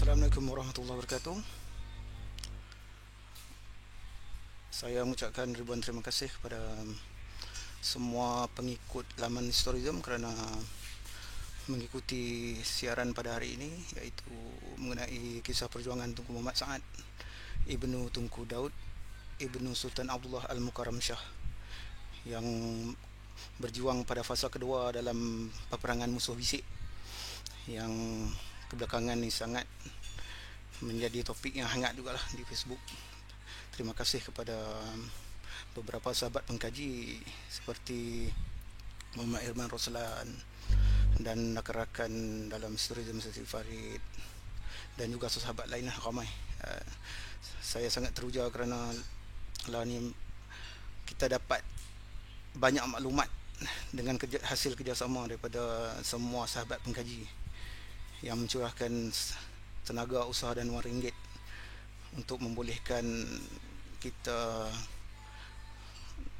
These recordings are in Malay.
Assalamualaikum warahmatullahi wabarakatuh. Saya mengucapkan ribuan terima kasih kepada semua pengikut laman Historism kerana mengikuti siaran pada hari ini, iaitu mengenai kisah perjuangan Tunku Muhammad Sa'ad Ibnu Tunku Daud Ibnu Sultan Abdullah Al-Mukarram Shah yang berjuang pada fasa kedua dalam peperangan musuh bisik yang kebelakangan ni sangat menjadi topik yang hangat juga lah di Facebook. Terima kasih kepada beberapa sahabat pengkaji seperti Muhammad Irman Roslan dan rakan-rakan dalam Historism Siti Farid dan juga sahabat lain lah ramai. Saya sangat teruja kerana lah ni kita dapat banyak maklumat dengan hasil kerjasama daripada semua sahabat pengkaji yang mencurahkan tenaga, usaha dan wang ringgit untuk membolehkan kita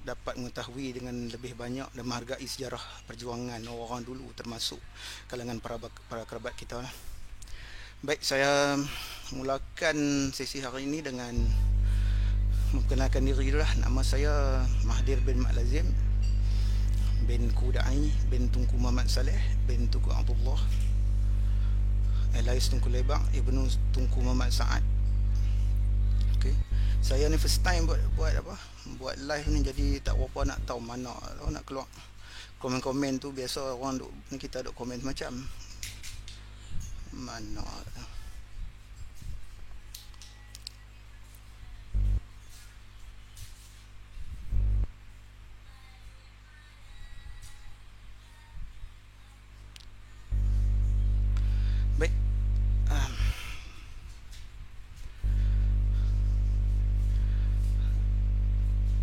dapat mengetahui dengan lebih banyak dan menghargai sejarah perjuangan orang dulu, termasuk kalangan para kerabat kita lah. Baik, saya mulakan sesi hari ini dengan memperkenalkan diri dulu lah. Nama saya Mahdir bin Mak Lazim bin Kudai bin Tunku Muhammad Saleh bin Tunku Abdullah Elias Tunku Lebak Ibnu Tunku Muhammad Sa'ad. Okay. Saya ni first time buat live ni, jadi tak berapa nak tahu mana nak keluar komen-komen tu. Biasa orang duk ni, kita duk komen macam mana. Baik,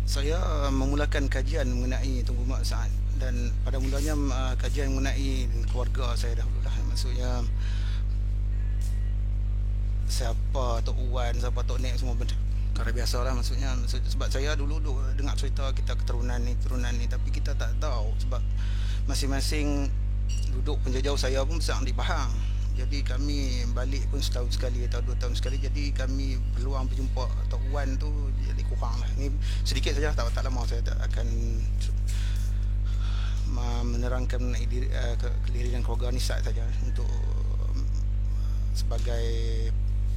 saya memulakan kajian mengenai Tunku Muhammad Sa'ad, dan pada mulanya kajian mengenai keluarga saya dahulu lah. Maksudnya siapa Tok Wan, siapa Tok Nek, semua benda perkara biasa lah. Maksudnya sebab saya dulu dengar cerita kita keturunan ni, tapi kita tak tahu sebab masing-masing duduk penjajah. Saya pun besar di Pahang, jadi kami balik pun setahun sekali atau 2 tahun sekali. Jadi kami peluang berjumpa Tok Wan tu jadi kurang lah. Ini sedikit saja, tak lama saya tak akan menerangkan diri dan keluarga ni saja untuk sebagai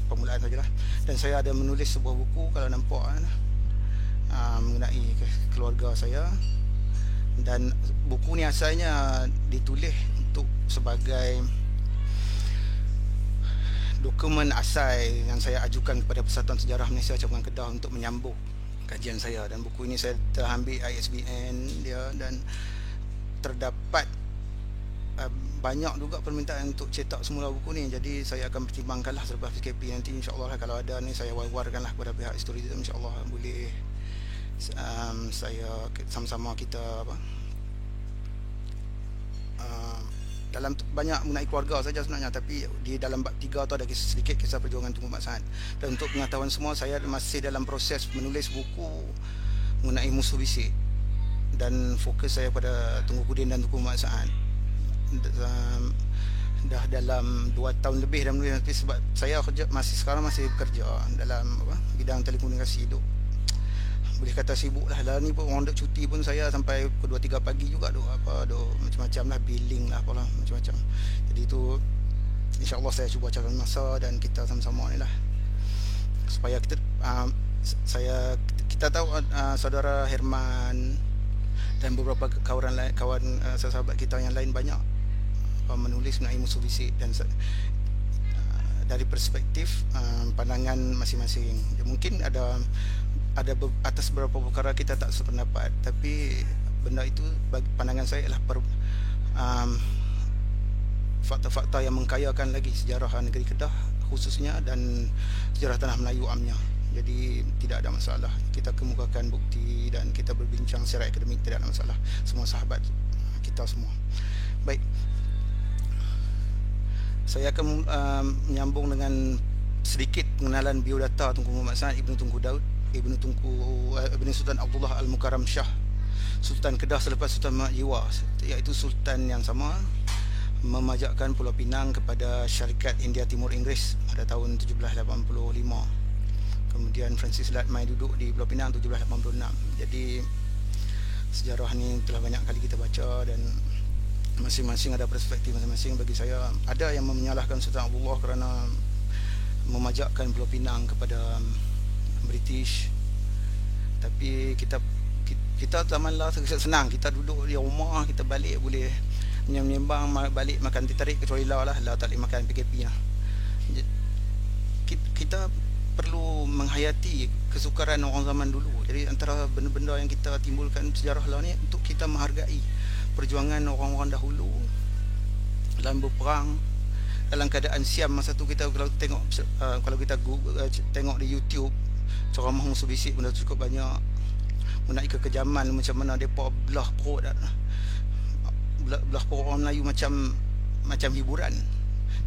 permulaan sajalah. Dan saya ada menulis sebuah buku, kalau nampak mengenai keluarga saya. Dan buku ni asalnya ditulis untuk sebagai dokumen asal yang saya ajukan kepada Persatuan Sejarah Malaysia Cabang Kedah untuk menyambung kajian saya. Dan buku ini saya telah ambil ISBN dia, dan terdapat banyak juga permintaan untuk cetak semula buku ni. Jadi saya akan pertimbangkanlah selepas PKP nanti, insyaAllah kalau ada ni saya war-warkanlah kepada pihak Historism. InsyaAllah boleh saya sama-sama kita dalam banyak mengenai keluarga saja sebenarnya, tapi di dalam bab 3 tu ada sedikit kisah perjuangan Tunku Muhammad Sa'ad. Dan untuk pengetahuan semua, saya masih dalam proses menulis buku mengenai musuh bisik, dan fokus saya pada Tunku Kudin dan Tunku Muhammad Sa'ad. Dah dalam 2 tahun lebih dah menulis, tapi sebab saya sekarang masih bekerja dalam bidang telekomunikasi tu, boleh kata sibuk lah ni pun. Orang duk cuti pun saya sampai pukul 2-3 pagi juga duk macam-macam lah, billing lah apalah macam-macam. Jadi tu insyaAllah saya cuba cari masa dan kita sama-sama ni lah supaya kita tahu saudara Herman dan beberapa kawan sahabat kita yang lain banyak menulis mengenai musuh bisik dan dari perspektif pandangan masing-masing. Mungkin ada atas beberapa perkara kita tak sependapat, tapi benda itu bagi pandangan saya adalah fakta-fakta yang mengkayakan lagi sejarah negeri Kedah khususnya, dan sejarah tanah Melayu amnya. Jadi tidak ada masalah kita kemukakan bukti dan kita berbincang secara akademik, tidak ada masalah. Semua sahabat kita semua. Baik, saya akan menyambung dengan sedikit pengenalan biodata Tunku Muhammad Sa'ad Ibnu Tunku Daud Ibnu Sultan Abdullah Al-Mukarram Shah, Sultan Kedah selepas Sultan Mahmud Jiwa, iaitu sultan yang sama memajakkan Pulau Pinang kepada syarikat India Timur Inggeris pada tahun 1785. Kemudian Francis Lat mai duduk di Pulau Pinang 1786. Jadi sejarah ni telah banyak kali kita baca dan masing-masing ada perspektif masing-masing. Bagi saya, ada yang menyalahkan Sultan Abdullah kerana memajakkan Pulau Pinang kepada British. Tapi kita zaman lah senang, kita duduk di rumah, kita balik boleh menyembang, balik makan teh tarik, kecuali lah tak boleh makan PKP lah. Kita perlu menghayati kesukaran orang zaman dulu. Jadi antara benda-benda yang kita timbulkan sejarah lah ni untuk kita menghargai perjuangan orang-orang dahulu dalam berperang dalam keadaan siam. Masa tu kita kalau tengok tengok di YouTube ceramah musuh bisik benda cukup banyak mengenai kekejaman macam mana depa belah perut orang Melayu macam hiburan,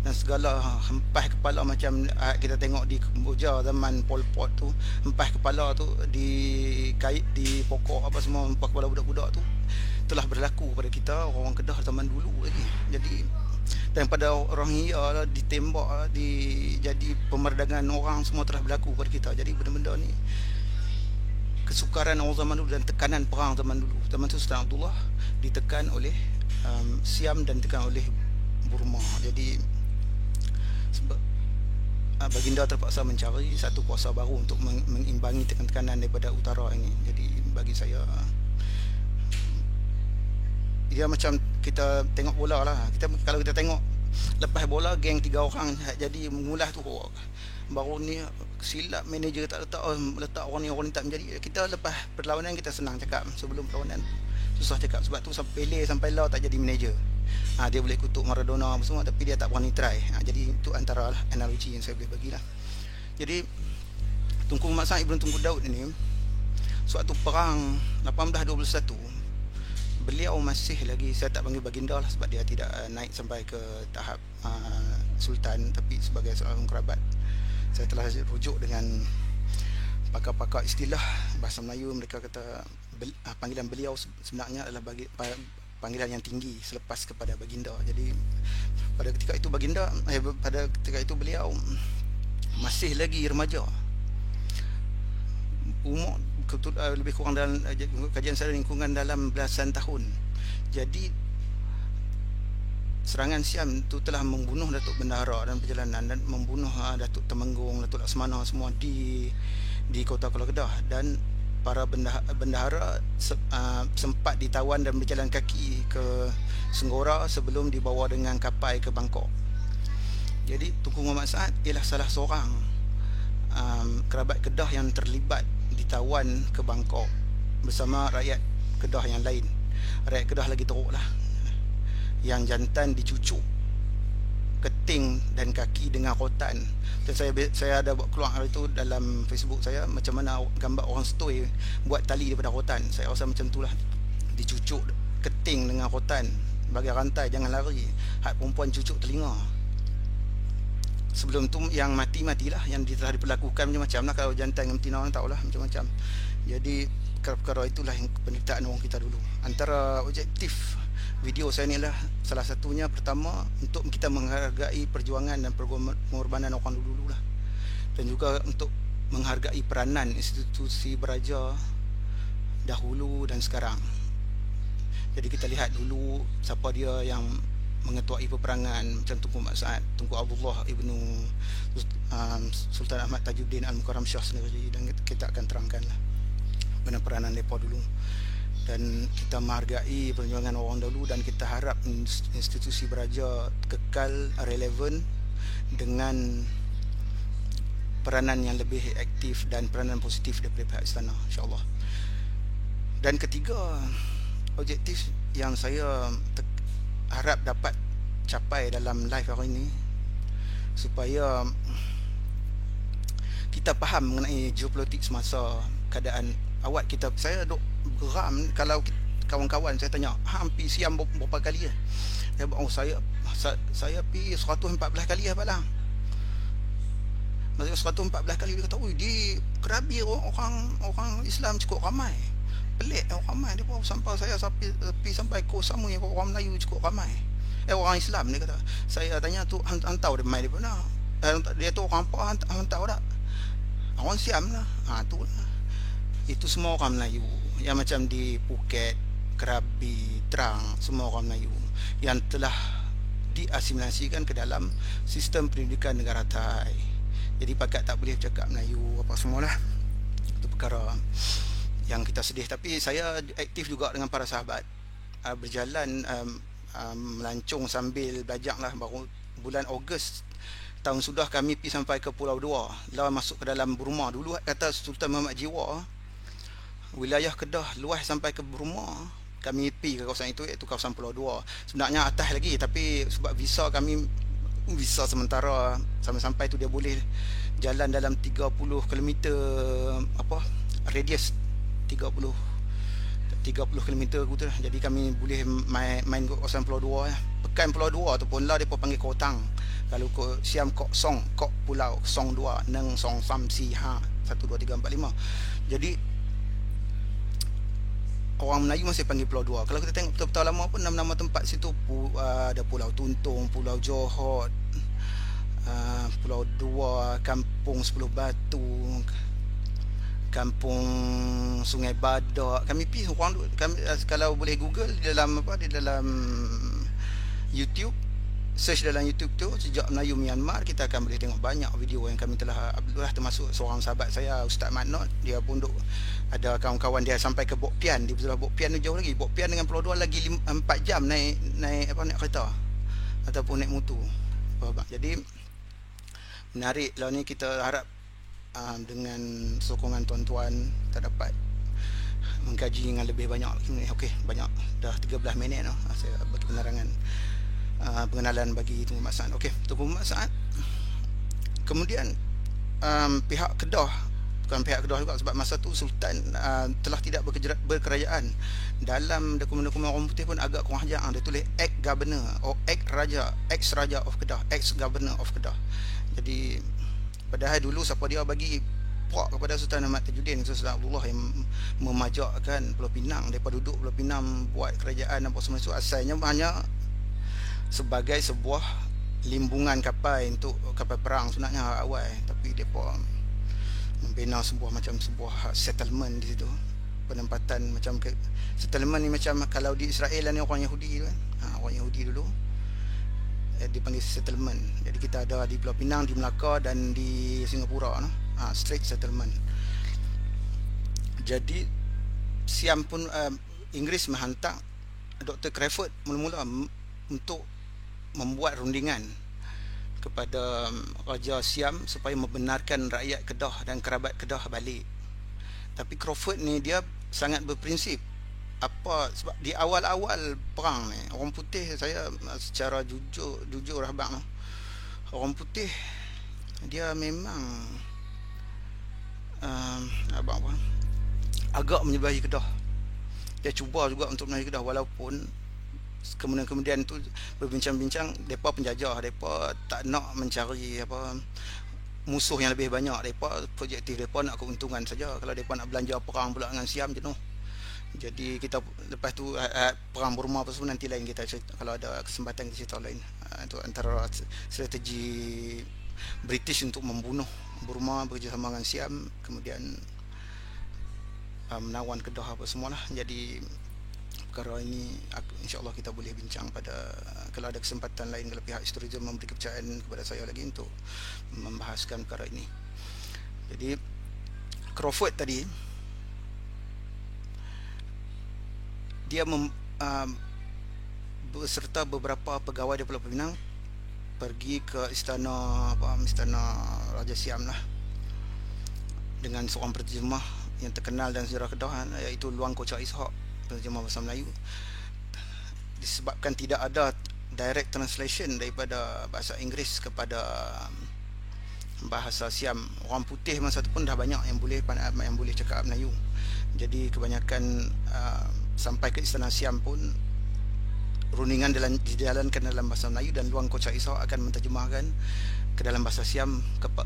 dan segala hempas kepala macam kita tengok di Kamboja zaman Pol Pot tu, hempas kepala tu di kait di pokok apa semua, hempas kepala budak-budak tu telah berlaku pada kita orang Kedah zaman dulu lagi. Jadi daripada orang Hia ditembak jadi pemerdagangan orang semua telah berlaku pada kita. Jadi benda-benda ni kesukaran orang zaman dulu dan tekanan perang zaman dulu. Zaman tu Sultan Abdullah ditekan oleh Siam dan ditekan oleh Burma. Jadi sebab baginda terpaksa mencari satu kuasa baru untuk mengimbangi tekanan daripada utara ini. Jadi bagi saya dia macam kita tengok bola lah. Kalau kita tengok lepas bola geng 3 orang jadi mengulas tu, baru ni silap manager tak letak orang ni tak menjadi. Kita lepas perlawanan kita senang cakap, sebelum perlawanan susah cakap. Sebab tu Pele sampai lah tak jadi manager. Dia boleh kutuk Maradona semua tapi dia tak berani try. Jadi itu antara lah analogi yang saya boleh bagilah. Jadi Tunku Muhammad Sa'id Ibn Tunku Daud ini, suatu perang 1821, beliau masih lagi, saya tak panggil baginda lah sebab dia tidak naik sampai ke tahap sultan, tapi sebagai seorang kerabat. Saya telah rujuk dengan pakar-pakar istilah bahasa Melayu, mereka kata panggilan beliau sebenarnya adalah panggilan yang tinggi selepas kepada baginda. Jadi pada ketika itu beliau masih lagi remaja, umur lebih kurang dalam kajian saya lingkungan dalam belasan tahun. Jadi serangan Siam itu telah membunuh Datuk Bendahara dan perjalanan, dan membunuh Datuk Temenggung, Datuk Laksmana semua di kota Kuala Kedah, dan para bendahara sempat ditawan dan berjalan kaki ke Senggora sebelum dibawa dengan kapal ke Bangkok. Jadi Tunku Muhammad Sa'ad ialah salah seorang kerabat Kedah yang terlibat ditawan ke Bangkok bersama rakyat Kedah yang lain. Rakyat Kedah lagi teruk lah, yang jantan dicucuk keting dan kaki dengan rotan. Dan saya ada buat keluar hari itu dalam Facebook saya, macam mana gambar orang setoi buat tali daripada rotan. Saya rasa macam itulah, dicucuk keting dengan rotan bagi rantai, jangan lari. Hak perempuan cucuk telinga. Sebelum tu yang matilah, yang telah diperlakukan macam-macam lah. Kalau jantan dengan betina orang tahulah macam-macam. Jadi perkara itulah yang penderitaan orang kita dulu. Antara objektif video saya ni adalah salah satunya, pertama untuk kita menghargai perjuangan dan pengorbanan orang dulu lah, dan juga untuk menghargai peranan institusi beraja dahulu dan sekarang. Jadi kita lihat dulu siapa dia yang mengetuai peperangan, macam Tunku Muhammad Sa'ad, Tunku Abdullah Ibnu Sultan Ahmad Tajuddin Al-Mukarram Shah sendiri, dan kita akan terangkanlah bagaimana peranan mereka dulu. Dan kita menghargai perjuangan orang dahulu, dan kita harap institusi beraja kekal relevan dengan peranan yang lebih aktif dan peranan positif daripada pihak istana, insyaAllah. Dan ketiga, objektif yang saya harap dapat capai dalam live hari ini, supaya kita faham mengenai geopolitik semasa keadaan awal kita. Saya duk geram kalau kawan-kawan saya tanya, hampir Siam berapa kali ya? Saya pi 114 kali ya balang. Maksudnya 114 kali. Dia kata, di Krabi orang Islam cukup ramai. Pelik orang ramai. Dia pun sampai saya pi sampai Koh Samui orang Melayu cukup ramai. orang Islam. Dia kata, saya tanya tu hantau dia mai di mana, dia tu orang apa, hantau tak, orang Siam lah. Tu lah. Itu semua orang Melayu yang macam di Phuket, Krabi, Trang, semua orang Melayu yang telah diasimilasikan ke dalam sistem pendidikan negara Thai. Jadi pakat tak boleh cakap Melayu apa semualah. Itu perkara yang kita sedih. Tapi saya aktif juga dengan para sahabat, berjalan, melancong sambil belajar lah. Baru bulan Ogos tahun sudah kami pergi sampai ke Pulau Dua, lah masuk ke dalam Burma. Dulu kata Sultan Muhammad Jiwa, wilayah Kedah luas sampai ke Burma, kami pergi ke kawasan itu, iaitu kawasan Pulau Dua. Sebenarnya atas lagi, tapi sebab visa kami, visa sementara, sampai-sampai tu dia boleh jalan dalam 30 km apa radius 30 km gitu lah. Jadi kami boleh main ke kawasan Pulau Dua ya. Pekan Pulau Dua tu pun lah depa panggil Kotang. Kalau ke Siam Kok Song, Kok Pulau Song Dua, Neng Song Sam Si Ha 1 2 3 4 5. Jadi orang Melayu masih panggil Pulau Dua. Kalau kita tengok betul-betul lama pun nama-nama tempat situ, ada Pulau Tuntung, Pulau Johor, Pulau Dua, Kampung 10 Batu, Kampung Sungai Badak. Kami pergi orang kami, kalau boleh Google di dalam di dalam YouTube, search dalam YouTube tu Sejak Melayu Myanmar, kita akan boleh tengok banyak video yang kami telah upload. Termasuk seorang sahabat saya, Ustaz Manot, dia pun ada kawan-kawan dia sampai ke Bok Pian. Di belah Bok Pian tu jauh lagi. Bok Pian dengan Pulau Dua lagi 4 jam naik kereta ataupun naik motor. Jadi menarik lah ni. Kita harap dengan sokongan tuan-tuan kita dapat mengkaji dengan lebih banyak. Okey, banyak dah 13 minit dah saya bagi penerangan, pengenalan bagi Tunku Muhammad Saad. Okey, Tunku Muhammad Saad. Kemudian pihak Kedah, bukan pihak Kedah juga, sebab masa tu Sultan telah tidak berkerajaan. Dalam dokumen-dokumen orang putih pun agak kurang ajar. Dia tulis Act Governor atau Act Raja, Ex Raja of Kedah, Ex Governor of Kedah. Jadi padahal dulu siapa dia bagi puak kepada Sultan Ahmad Tajuddin, Sultan Abdullah, yang memajakkan Pulau Pinang, daripada duduk Pulau Pinang buat kerajaan apa semua itu, asalnya hanya sebagai sebuah limbungan kapal untuk kapal perang sebenarnya awal. Tapi mereka membina sebuah settlement di situ, penempatan macam settlement ni. Macam kalau di Israel ni orang Yahudi tu kan, orang Yahudi dulu dipanggil settlement. Jadi kita ada di Pulau Pinang, di Melaka dan di Singapura no? Straight settlement. Jadi Siam pun Inggeris menghantar Dr. Crawford mula-mula untuk membuat rundingan kepada Raja Siam supaya membenarkan rakyat Kedah dan kerabat Kedah balik. Tapi Crawford ni dia sangat berprinsip. Sebab di awal-awal perang ni, orang putih, saya secara jujur abang, orang putih dia memang agak menyebahi Kedah. Dia cuba juga untuk menyebahi Kedah, walaupun kemudian tu berbincang-bincang, mereka penjajah, mereka tak nak mencari musuh yang lebih banyak. Mereka objektif mereka nak keuntungan saja. Kalau mereka nak belanja perang pula dengan Siam jenuh. Jadi kita lepas tu perang Burma apa semua nanti lain kita cerita, kalau ada kesempatan kita cerita lain. Itu antara strategi British untuk membunuh Burma bekerjasama dengan Siam, kemudian menawan Kedah apa semualah. Jadi perkara ini insya-Allah kita boleh bincang kalau ada kesempatan lain, kalau pihak historism memberi kepercayaan kepada saya lagi untuk membahaskan perkara ini. Jadi Crawford tadi dia beserta beberapa pegawai di Pulau Pinang pergi ke istana Raja Siam lah, dengan seorang penterjemah yang terkenal dan sejarah Kedah, iaitu Luang Kocak Ishak, penterjemah bahasa Melayu. Disebabkan tidak ada direct translation daripada bahasa Inggeris kepada bahasa Siam, orang putih masa tu pun dah banyak yang boleh cakap Melayu. Jadi kebanyakan sampai ke istana Siam pun rundingan dijalankan dalam bahasa Melayu, dan Luang Kocak Ishak akan menterjemahkan ke dalam bahasa Siam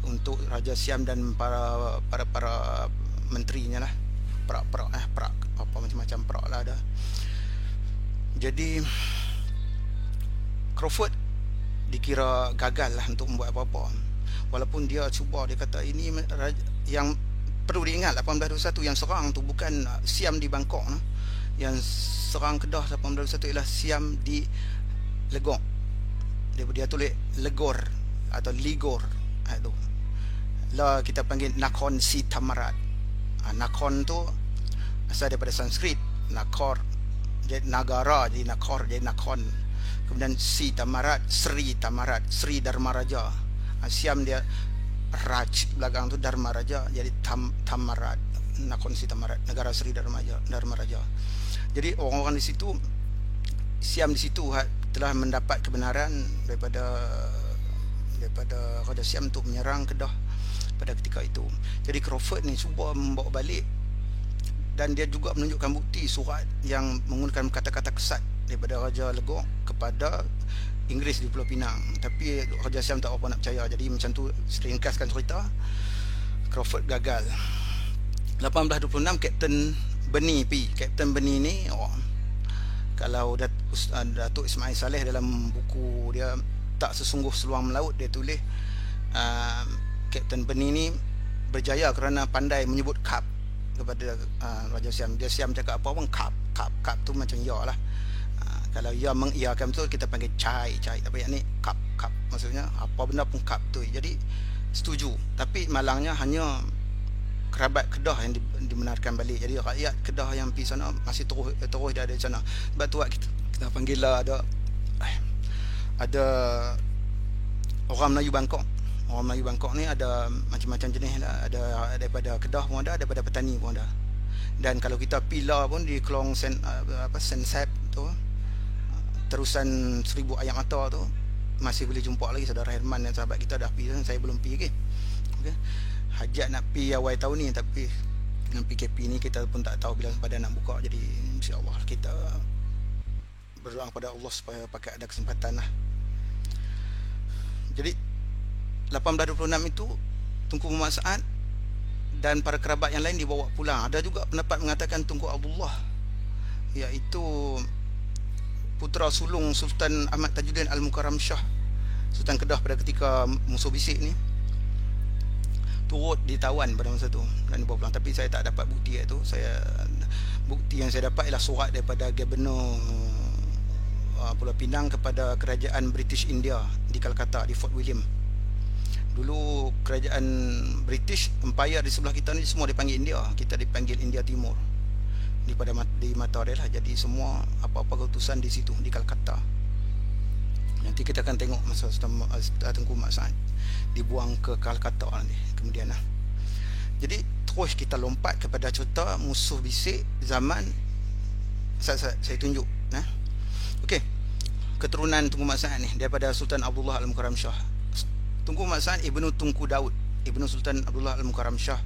untuk Raja Siam dan para menterinya lah, perak apa macam-macam perak lah ada. Jadi Crawford dikira gagal lah untuk membuat apa-apa, walaupun dia cuba. Dia kata ini yang perlu diingat, 1821 yang serang tu bukan Siam di Bangkok, yang serang Kedah 1821 ialah Siam di Legong. Dia tulis Legor atau Ligor tu lah, kita panggil Nakhon Si Thammarat. Nakhon tu asal daripada Sanskrit, Nakhor jadi Nagara, jadi Nakhor jadi Nakhon. Kemudian Si Thammarat, Sri Thammarat, Sri Dharma Raja. Siam dia Raj belakang tu Dharma Raja, jadi Thammarat, Nakhon Si Thammarat, negara Sri Dharma Raja. Jadi orang-orang di situ, Siam di situ telah mendapat kebenaran daripada Raja Siam untuk menyerang Kedah pada ketika itu. Jadi Crawford ni cuba membawa balik, dan dia juga menunjukkan bukti surat yang menggunakan kata-kata kesat daripada Raja Legong kepada Inggeris di Pulau Pinang. Tapi Raja Siam tak apa nak percaya. Jadi macam tu, ringkaskan cerita, Crawford gagal. 1826 Kapten Beni pi. Kapten Beni ni kalau Datuk Ismail Saleh dalam buku dia Tak Sesungguh Seluang Melaut, dia tulis Kapten Beni ni berjaya kerana pandai menyebut kap kepada Raja Siam. Dia Siam cakap apa pun kap tu macam ya lah. Kalau ya mengiyakan betul, kita panggil cai. Tapi yang ni kap, maksudnya apa benda pun kap tu. Jadi setuju. Tapi malangnya hanya kerabat Kedah yang dibenarkan balik. Jadi rakyat Kedah yang pergi sana masih terus dia ada di sana. Sebab tu kita panggil lah, ada orang Melayu Bangkok. Orang Melayu Bangkok ni ada macam-macam jenis lah. Ada daripada Kedah pun ada, daripada petani pun ada. Dan kalau kita pila pun di Kelong Sensep tu, terusan 1000 Ayam Mata tu, masih boleh jumpa lagi saudara Herman dan sahabat kita dah pergi. Saya belum pergi. Okay. Hajat nak pergi awal tahun ni, tapi dengan PKP ni kita pun tak tahu bila pada nak buka. Jadi insya-Allah kita berdoa kepada Allah supaya pakai ada kesempatan lah. Jadi 1826 itu Tunku Muhammad Saad dan para kerabat yang lain dibawa pulang. Ada juga pendapat mengatakan Tunku Abdullah, iaitu putera sulung Sultan Ahmad Tajuddin Al-Mukarram Shah, Sultan Kedah pada ketika musuh bisik ni, turut ditawan pada masa tu dan dibawa pulang. Tapi saya tak dapat bukti itu. Bukti yang saya dapat ialah surat daripada Gubernur Pulau Pinang kepada kerajaan British India di Calcutta, di Fort William. Dulu kerajaan British Empire di sebelah kita ni semua dipanggil India, kita dipanggil India Timur di mata dia lah. Jadi semua apa-apa keputusan di situ, di Calcutta. Nanti kita akan tengok masa Tunku Muhammad Saad dibuang ke Calcutta nanti kemudian lah. Jadi terus kita lompat kepada cerita musuh bisik zaman saya tunjuk okey, keturunan Tunku Muhammad Saad ni daripada Sultan Abdullah Al-Mukarram Shah. Tunku Muhammad Saad Ibnu Tunku Daud, Ibnu Sultan Abdullah Al-Mukarram Shah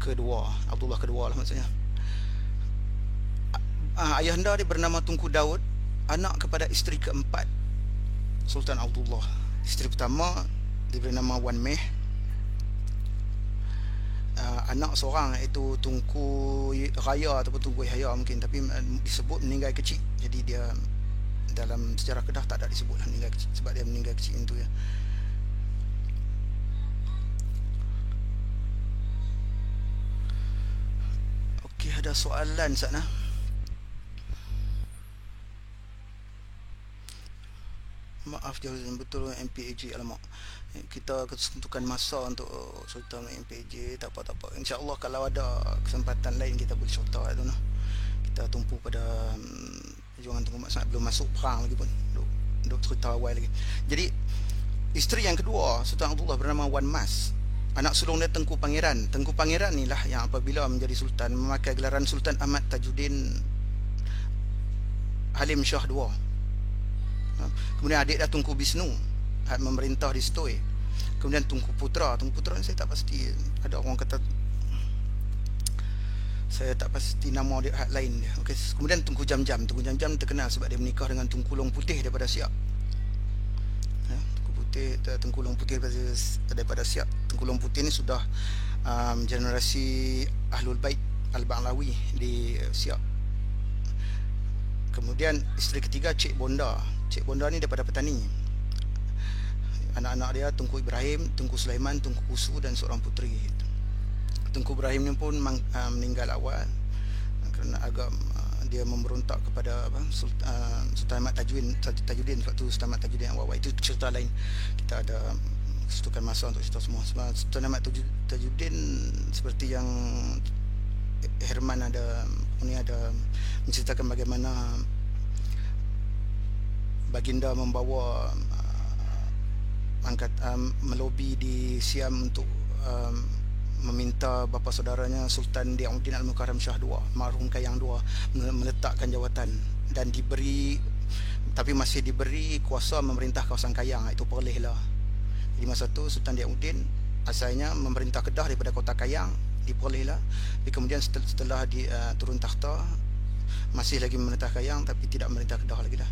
kedua, Abdullah kedua lah maksudnya. Ayahanda dia bernama Tunku Daud, anak kepada isteri keempat Sultan Abdullah. Isteri pertama diberi nama Wan Meh. Anak seorang iaitu Tunku Raya ataupun Tunku Yahya mungkin, tapi disebut meninggal kecil. Jadi dia dalam sejarah Kedah tak ada disebut meninggal kecil, sebab dia meninggal kecil itu ya. Okey, ada soalan sana? Maaf jauh betul MPAJ, alamak. Kita ketentukan masa untuk cerita dengan MPAJ. Tak apa. InsyaAllah kalau ada kesempatan lain kita boleh cerita itu nah. Kita tumpu pada perjuangan Tunku Muhammad Saad, belum masuk perang lagi pun. Duk cerita awal lagi. Jadi isteri yang kedua Sultan Abdullah bernama Wan Mas. Anak sulung dia Tengku Pangeran. Tengku Pangeran inilah yang apabila menjadi sultan memakai gelaran Sultan Ahmad Tajuddin Halim Shah II. Kemudian adik dia Tunku Bisnu memerintah di Setoi. Kemudian Tunku Putra ni saya tak pasti, ada orang kata, saya tak pasti nama dia hak lain dia. Okey, kemudian Tunku Jam-Jam terkenal sebab dia menikah dengan Tunku Long Putih daripada Siak. Tunku Long Putih daripada Siak. Tunku Long Putih ni sudah generasi Ahlul Bait Al-Ba'lawi di Siak. Kemudian isteri ketiga Cik Bonda Cik Bonda ni daripada petani. Anak-anak dia Tunku Ibrahim, Tunku Sulaiman, Tunku Kusu dan seorang puteri. Tunku Ibrahim ni pun meninggal awal kerana agak dia memberontak kepada Sultan Ahmad Tajuddin waktu Sultan Ahmad Tajuddin awal. Itu cerita lain, kita ada kesetukan masa untuk cerita semua. Sebab Sultan Ahmad Tajuddin seperti yang Herman ada menceritakan bagaimana baginda membawa melobi di Siam untuk meminta bapa saudaranya Sultan Diauddin Al-Mukarram Shah II, marhum Kayang II, meletakkan jawatan dan diberi, tapi masih diberi kuasa memerintah kawasan Kayang. Itu Perlis lah. Jadi masa tu Sultan Diauddin asalnya memerintah Kedah daripada kota Kayang, di Perlis lah. Tapi kemudian setelah turun takhta masih lagi memerintah Kayang tapi tidak memerintah Kedah lagi dah.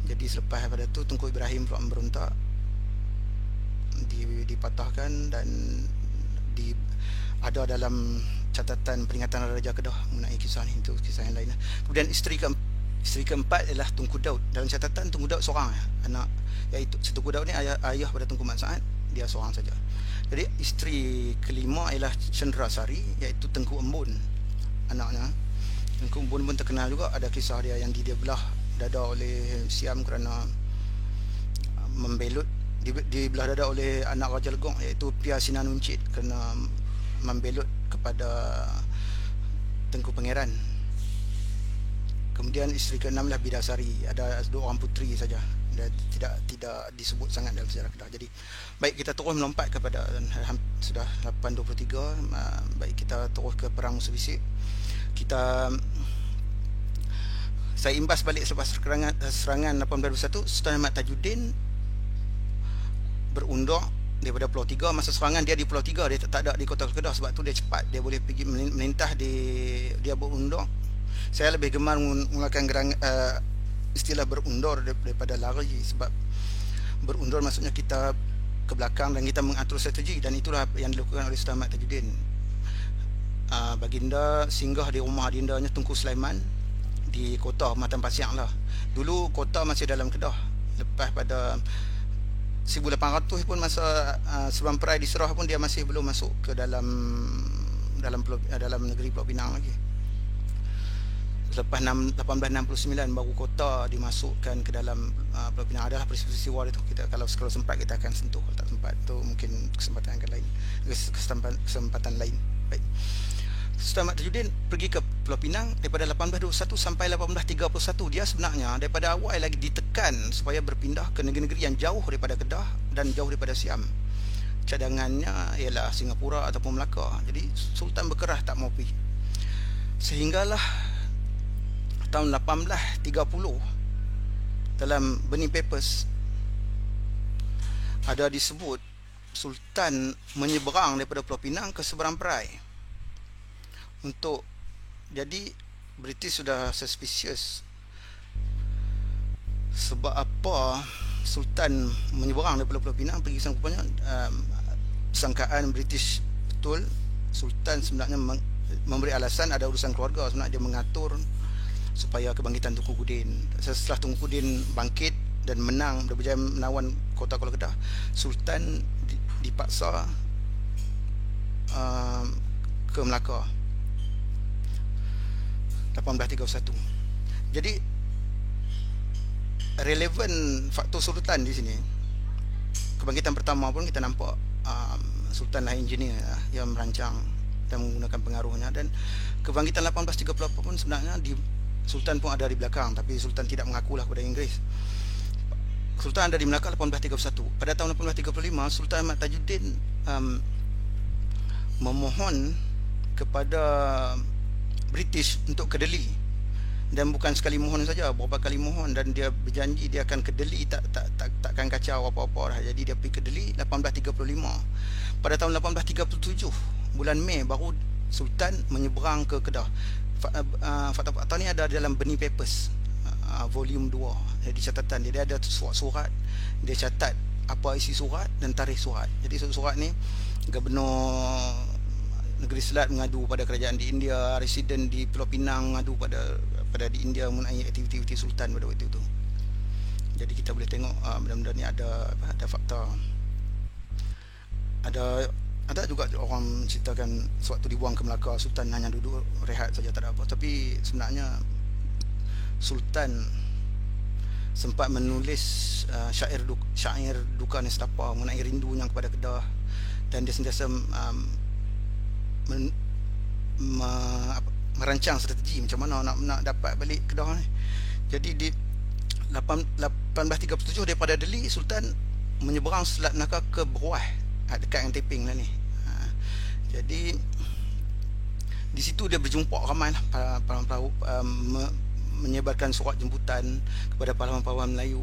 Jadi selepas daripada tu Tunku Ibrahim pula memberontak, dipatahkan dan ada dalam catatan peringatan Raja Kedah mengenai kisah ni. Itu kisah yang lain. Kemudian isteri keempat ialah Tunku Daud. Dalam catatan Tunku Daud seorang anak, iaitu Tunku Daud ni ayah pada Tunku Mat Saad, dia seorang saja. Jadi isteri kelima ialah Cenderasari, iaitu Tengku Embun anaknya. Tengku Embun pun terkenal juga, ada kisah dia yang dia belah dada oleh Siam kerana membelut, dibelah dada oleh anak Raja Legong iaitu Pia Sinanuncit kerana membelut kepada Tengku Pangeran. Kemudian isteri keenam lah Bidasari, ada 2 orang puteri saja, dan tidak disebut sangat dalam sejarah Kedah. Jadi baik, kita terus melompat kepada sudah 8.23. Baik, kita terus ke Perang Musuh Bisik. Saya imbas balik selepas serangan 1821, Sultan Ahmad Tajuddin berundur daripada Pulau Tiga. Masa serangan dia di Pulau Tiga, dia tak ada di kota Kedah, sebab tu dia cepat, dia boleh pergi melintah dia berundur. Saya lebih gemar menggunakan istilah berundur daripada lari, sebab berundur maksudnya kita ke belakang dan kita mengatur strategi, dan itulah yang dilakukan oleh Sultan Ahmad Tajuddin. Baginda singgah di rumah adindanya Tunku Sulaiman di kota Matan Pasiang lah. Dulu kota masih dalam Kedah. Lepas pada 1800 pun, masa Sebelum Perai diserah pun, dia masih belum masuk ke dalam negeri Pulau Pinang lagi. Selepas 1869 baru kota dimasukkan ke dalam Pulau Pinang. Adalah peristiwa itu, kita kalau sempat kita akan sentuh. Kalau tak sempat tu mungkin kesempatan lain. Baik. Sultan Ahmad Tajuddin pergi ke Pulau Pinang daripada 1821 sampai 1831. Dia sebenarnya daripada awal lagi ditekan supaya berpindah ke negeri-negeri yang jauh daripada Kedah dan jauh daripada Siam. Cadangannya ialah Singapura ataupun Melaka. Jadi Sultan berkerah tak mau pergi. Sehinggalah tahun 1830 dalam Benih Papers ada disebut Sultan menyeberang daripada Pulau Pinang ke seberang Perai. Jadi British sudah suspicious. Sebab apa Sultan menyeberang daripada Pulau Pinang pergi sana? Rupanya sangkaan British betul. Sultan sebenarnya memberi alasan ada urusan keluarga. Sebenarnya dia mengatur supaya kebangkitan Tunku Udin. Setelah Tunku Udin bangkit dan menang, berjaya menawan kota Kuala Kedah, Sultan dipaksa ke Melaka 1831. Jadi relevan faktor Sultan di sini. Kebangkitan pertama pun kita nampak Sultan lah engineer yang merancang dan menggunakan pengaruhnya, dan kebangkitan 1838 pun sebenarnya Sultan pun ada di belakang, tapi Sultan tidak mengakulah kepada Inggeris. Sultan ada di Melaka 1831. Pada tahun 1835 Sultan Ahmad Tajuddin memohon kepada British untuk ke Delhi, dan bukan sekali mohon saja, beberapa kali mohon, dan dia berjanji dia akan ke Delhi, takkan kacau apa-apa dah. Jadi dia pergi ke Delhi 1835. Pada tahun 1837 bulan Mei baru Sultan menyeberang ke Kedah. Fakta-fakta ni ada dalam Benih Papers volume 2. Jadi catatan dia ada surat-surat, dia catat apa isi surat dan tarikh surat. Jadi surat ni Gubernur Negeri Selat mengadu pada kerajaan di India, residen di Pulau Pinang mengadu pada di India mengenai aktiviti-aktiviti Sultan pada waktu itu. Jadi kita boleh tengok benda-benda ni ada fakta. Ada juga orang ceritakan sewaktu dibuang ke Melaka, Sultan hanya duduk rehat saja, tak ada apa. Tapi sebenarnya Sultan sempat menulis syair duka nestapa mengenai rindunya kepada Kedah, dan dia sentiasa merancang strategi macam mana nak dapat balik Kedah ni. Jadi di 1837 daripada Delhi, Sultan menyeberang Selat Melaka ke Beruah, dekat yang Teping lah ni. Jadi di situ dia berjumpa ramai lah pahlawan-pahlawan, menyebarkan surat jemputan kepada pahlawan-pahlawan Melayu,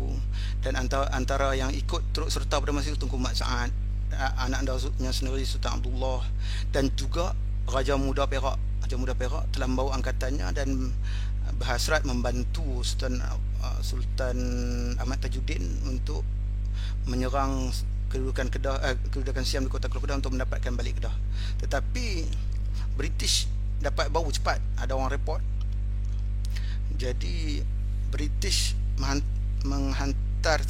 dan antara yang ikut turut serta pada masa itu Tunku Mat Saad, anak andanya sendiri Sultan Abdullah, dan juga Raja Muda Perak telah membawa angkatannya dan berhasrat membantu Sultan Ahmad Tajuddin untuk menyerang kedudukan Siam di kota Kedah untuk mendapatkan balik Kedah. Tetapi British dapat bau cepat, ada orang report. Jadi British menghantar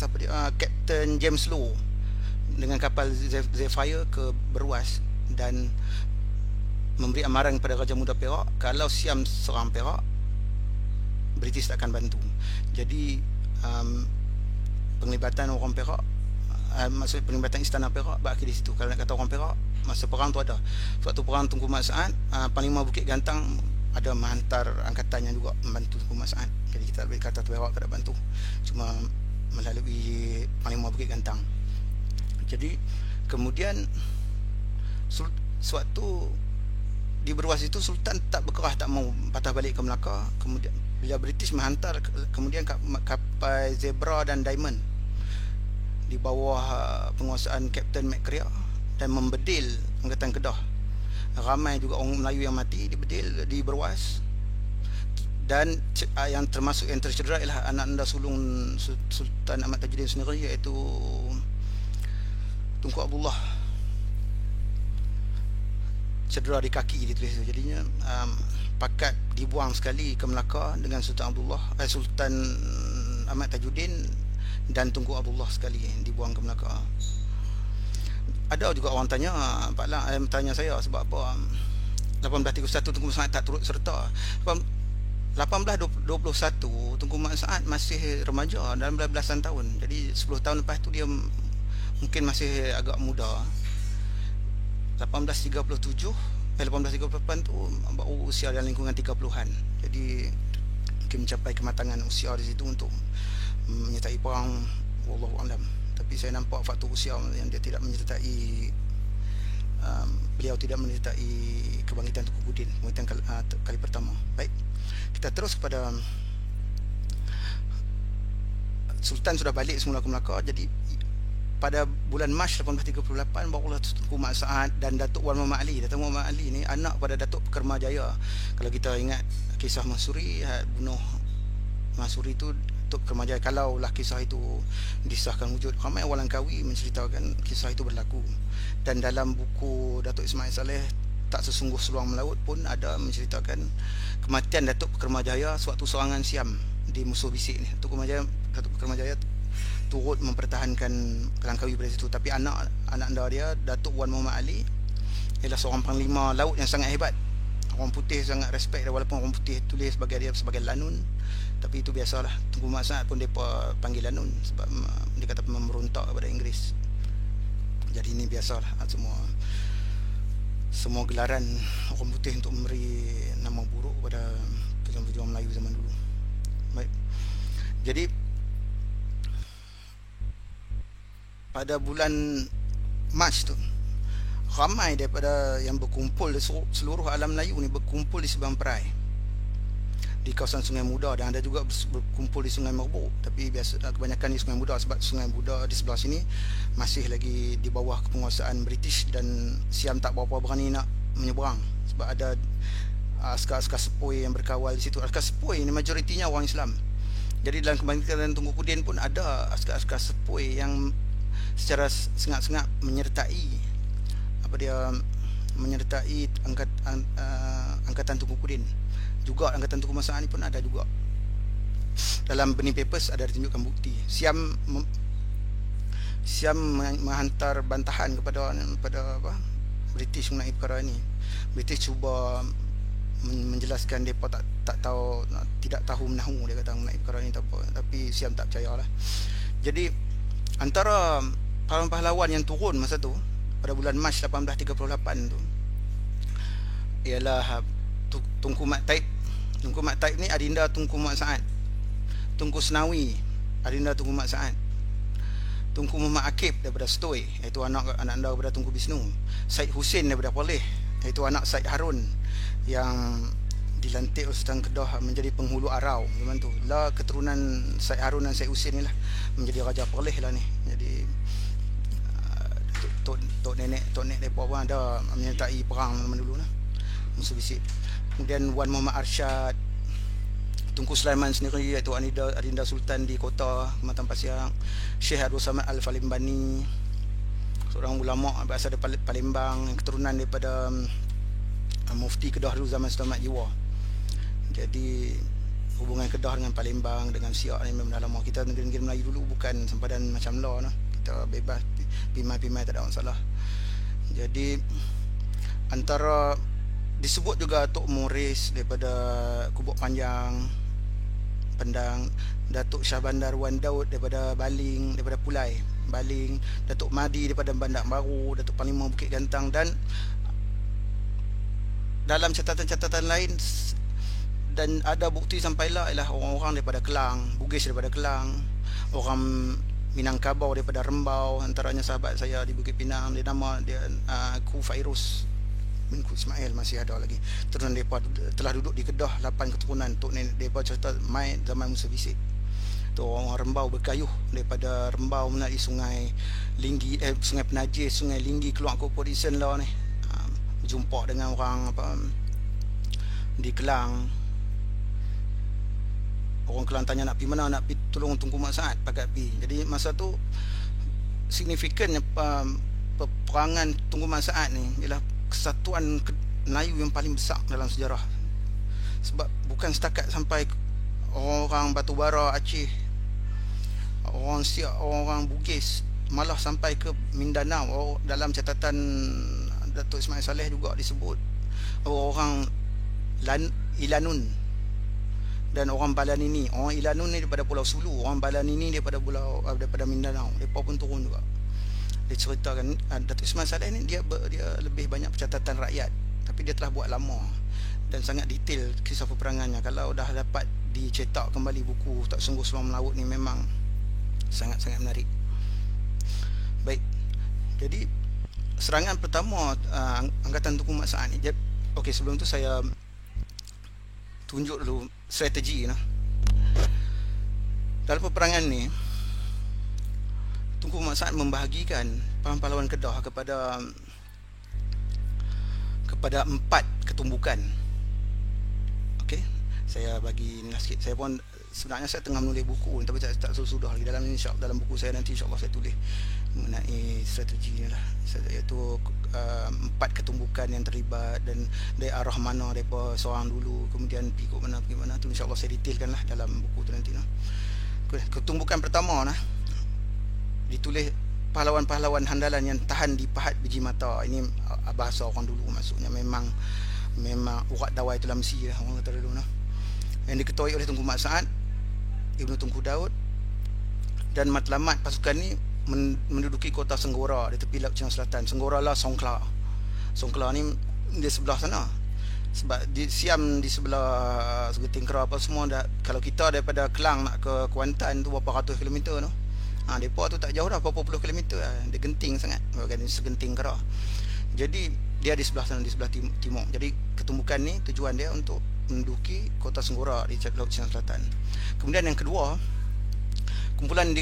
Captain James Low dengan kapal Zephyr ke Berwas dan memberi amaran kepada Raja Muda Perak, kalau Siam serang Perak, British tak akan bantu. Jadi penglibatan orang Perak, maksud penglibatan Istana Perak berakhir di situ. Kalau nak kata orang Perak, masa perang tu ada. Suatu perang Tunku Mat Saad, Panglima Bukit Gantang ada menghantar angkatannya juga membantu Tunku Mat Saad. Jadi kita boleh kata Perak tak ada bantu, cuma melalui Panglima Bukit Gantang. Jadi kemudian suatu di Berwas itu, Sultan tak berkerah, tak mau patah balik ke Melaka. Kemudian bila British menghantar kemudian kapal Zebra dan Diamond di bawah penguasaan Kapten McCrea dan membedil angkatan Kedah. Ramai juga orang Melayu yang mati dibedil di Berwas, dan yang termasuk yang tercedera ialah anak anda sulung Sultan Ahmad Tajuddin sendiri, iaitu Tunku Abdullah. Cedera di kaki ditulis. Jadinya pakat dibuang sekali ke Melaka dengan Sultan Ahmad Tajuddin dan Tunku Abdullah sekali dibuang ke Melaka. Ada juga orang tanya, Pak Lang tanya saya sebab apa 1831 Tunku Mat Saad tak turut serta. 1821 Tunku Mat Saad masih remaja dalam belasan tahun. Jadi 10 tahun lepas tu dia mungkin masih agak muda. 1838 tu baru usia dalam lingkungan 30-an. Jadi mungkin mencapai kematangan usia di situ untuk menyertai perang, wallahu alam. Tapi saya nampak faktor usia yang dia tidak menyertai, beliau tidak menyertai kebangkitan Tunku Budin, kebangkitan kali pertama. Baik, kita terus kepada Sultan sudah balik semula ke Melaka. Jadi pada bulan Mac 1838 barulah Tunku Mat Saad dan Datuk Wan Muhammad Ali. Datuk Muhammad Ali ni anak pada Datuk Pekermajaya. Kalau kita ingat kisah Mansuri, bunuh Mansuri tu Datuk Pekermajaya. Kalaulah kisah itu disahkan wujud, ramai orang Langkawi menceritakan kisah itu berlaku. Dan dalam buku Datuk Ismail Saleh, Tak Sesungguh Seluang Melaut pun ada menceritakan kematian Datuk Pekermajaya suatu serangan Siam di Musuh Bisik ni. Datuk Pekermajaya turut mempertahankan Langkawi pada situ. Tapi anak anda dia, Datuk Wan Muhammad Ali, ialah seorang panglima laut yang sangat hebat. Orang putih sangat respect dia, walaupun orang putih tulis sebagai dia sebagai Lanun, tapi itu biasalah. Tunku Mat Saad pun mereka panggil Lanun sebab dia kata memberontak kepada Inggeris. Jadi ini biasalah, semua gelaran orang putih untuk memberi nama buruk kepada pejuang-pejuang Melayu zaman dulu. Baik. Jadi pada bulan Mac tu, ramai daripada yang berkumpul, seluruh alam Melayu ni berkumpul di Sebang Perai, di kawasan Sungai Muda, dan ada juga berkumpul di Sungai Merbuk. Tapi biasa kebanyakan di Sungai Muda, sebab Sungai Muda di sebelah sini masih lagi di bawah kepenguasaan British dan Siam tak berapa berani nak menyeberang sebab ada askar-askar sepoi yang berkawal di situ. Askar sepoi ni majoritinya orang Islam. Jadi dalam kebangkitan Tunku Pudin pun ada askar-askar sepoi yang secara sengak-sengak menyertai angkatan Tunku Pudin. Juga angkatan Tunku Mat Saad ni pun ada juga. Dalam Benih Papers ada ditunjukkan bukti. Siam menghantar bantahan kepada apa, British mengenai perkara ini. British cuba menjelaskan mereka tak tahu, tidak tahu menahu, dia kata mengenai perkara ini tapi Siam tak percayalah. Jadi antara pahlawan-pahlawan yang turun masa tu pada bulan Mac 1838 tu ialah Tunku Mat Taib. Tunku Mat Taib ni adinda Tunku Muhammad Saad. Tunku Senawi adinda Tunku Muhammad Saad. Tunku Muhammad Akib daripada Stoi, iaitu anak daripada Tunku Bisnu. Said Hussein daripada Perlis, iaitu anak Said Harun yang dilantik oleh Sultan Kedah menjadi penghulu Arau zaman tu. Lah keturunan Said Harun dan Said Hussein ni lah menjadi Raja Perlis lah ni. Jadi tok nenek depa pun ada menyertai perang zaman dulu lah, musuh bisik. Kemudian Wan Muhammad Arsyad, Tunku Sulaiman sendiri, iaitu Adinda Sultan di Kota Kematang Pasiang. Syekh Abdul Samad Al-Falimbani, seorang ulama berasal dari Palembang, keturunan daripada Mufti Kedah dulu zaman Sultan Mat Jiwa. Jadi hubungan Kedah dengan Palembang, dengan Siak ni memang dah lama. Kita negeri-negeri Melayu dulu bukan sempadan macam law nah. Kita bebas, pimai-pimai tak ada masalah. Jadi antara disebut juga Tok Moris daripada Kubuk Panjang, Pendang, Datuk Shah Bandar Wan Daud daripada Baling, daripada Pulai, Baling, Datuk Madi daripada Bandar Baru, Datuk Panglima Bukit Gantang. Dan dalam catatan-catatan lain dan ada bukti sampailah ialah orang-orang daripada Kelang, Bugis daripada Kelang, orang Minangkabau daripada Rembau, antaranya sahabat saya di Bukit Pinang, dia nama dia Ku Fairuz bin Ku Ismail, masih ada lagi. Keturunan mereka telah duduk di Kedah, 8 keturunan. Tok nenek mereka cerita mai zaman Musa Bisik. Tu orang Rembau berkayuh daripada Rembau melalui Sungai Linggi, Sungai Penajis, Sungai Linggi keluar ke Port-Dickson lah ni. Berjumpa dengan orang apa di Kelang. Orang Kelang tanya nak pergi mana, nak pergi tolong Tunku Mat Saad, pakat pergi. Jadi masa tu signifikannya peperangan Tunku Mat Saad ni ialah kesatuan Melayu yang paling besar dalam sejarah. Sebab bukan setakat sampai orang Batubara Aceh, orang Siak, orang Bugis, malah sampai ke Mindanao. Dalam catatan Datuk Ismail Saleh juga disebut orang Ilanun dan orang Balanini. Orang Ilanun ni daripada Pulau Sulu, orang Balanini daripada Mindanao. Mereka pun turun juga. Dia ceritakan Datuk Ismail Saleh ni dia lebih banyak pencatatan rakyat, tapi dia telah buat lama dan sangat detail kisah peperangannya. Kalau dah dapat dicetak kembali buku Tak Sungguh Seluang Melaut ni memang sangat-sangat menarik. Baik, jadi serangan pertama Angkatan Tunku Mat Saad ni. Okey, sebelum tu saya tunjuk dulu strategi nah. Dalam peperangan ni Tunku Mat Saad membahagikan pahlawan Kedah kepada 4 ketumbukan. Okey, saya bagi ni sikit. Saya pun sebenarnya saya tengah menulis buku tapi tak sudah lagi. Dalam buku saya nanti insya-Allah saya tulis mengenai strategi ni lah, iaitu 4 ketumbukan yang terlibat dan dari arah mana mereka seorang dulu, kemudian pergi ke mana tu insya-Allah saya detailkan lah dalam buku tu nanti nah. Ketumbukan pertama nah ditulis pahlawan-pahlawan handalan yang tahan di pahat biji mata. Ini bahasa orang dulu, maksudnya memang urat dawai tu lamsi lah orang kata dulu nah. Yang diketuai oleh Tunku Mat Saad, Ibnu Tunku Daud, dan matlamat pasukan ni menduduki kota Senggora di tepi Laut Cina Selatan. Senggora lah Songkla. Songkla ni di sebelah sana. Sebab Siam di sebelah Segeting Kera apa semua dah. Kalau kita daripada Kelang nak ke Kuantan tu berapa ratus kilometer tu. Depa tu tak jauh dah, berapa puluh kilometer lah. Dia genting sangat, bukan Segenting Kera. Jadi dia di sebelah sana, di sebelah timur. Jadi ketumbukan ni tujuan dia untuk menduduki kota Senggora di Laut Cina Selatan. Kemudian yang kedua, kumpulan